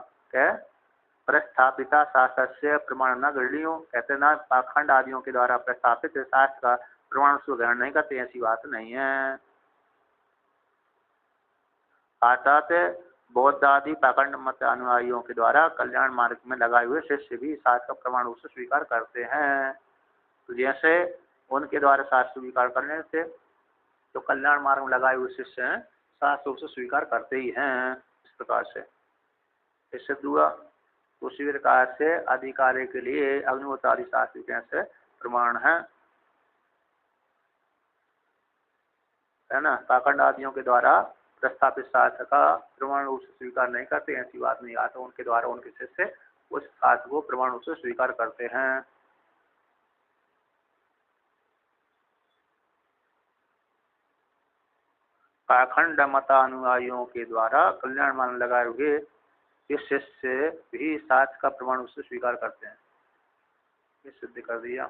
प्रस्थापिता शास्त्र से प्रमाण न गृहणीयो, कहते ना पाखंड आदियों के द्वारा प्रस्थापित शास्त्र का प्रमाण उसको ग्रहण नहीं करते, ऐसी बात नहीं है। अर्थात बौद्ध आदि पाखंड मत अनुयायियों के द्वारा कल्याण मार्ग में लगाए हुए शिष्य भी शास्त्र का प्रमाण रूप से स्वीकार करते हैं। तो जैसे उनके द्वारा शास्त्र स्वीकार करने से तो कल्याण मार्ग में लगाए हुए शिष्य हैं शास्त्र रूप से स्वीकार करते ही हैं। इस प्रकार से इससे हुआ। उसी प्रकार से अधिकारी के लिए अग्निहोत्र आदि शास्त्र कैसे प्रमाण है ना। पाखंड आदियों के द्वारा प्रस्थापित शास्त्र का प्रमाण रूप से स्वीकार नहीं करते, ऐसी बात नहीं आता। उनके द्वारा उनके शिष्य उस शास्त्र को प्रमाण रूप से स्वीकार करते हैं। पाखंड मतानुयायियों के द्वारा कल्याण मार्ग लगाए हुए इस शिष्य भी शास्त्र का प्रमाण रूप से स्वीकार करते हैं। ये सिद्ध कर दिया।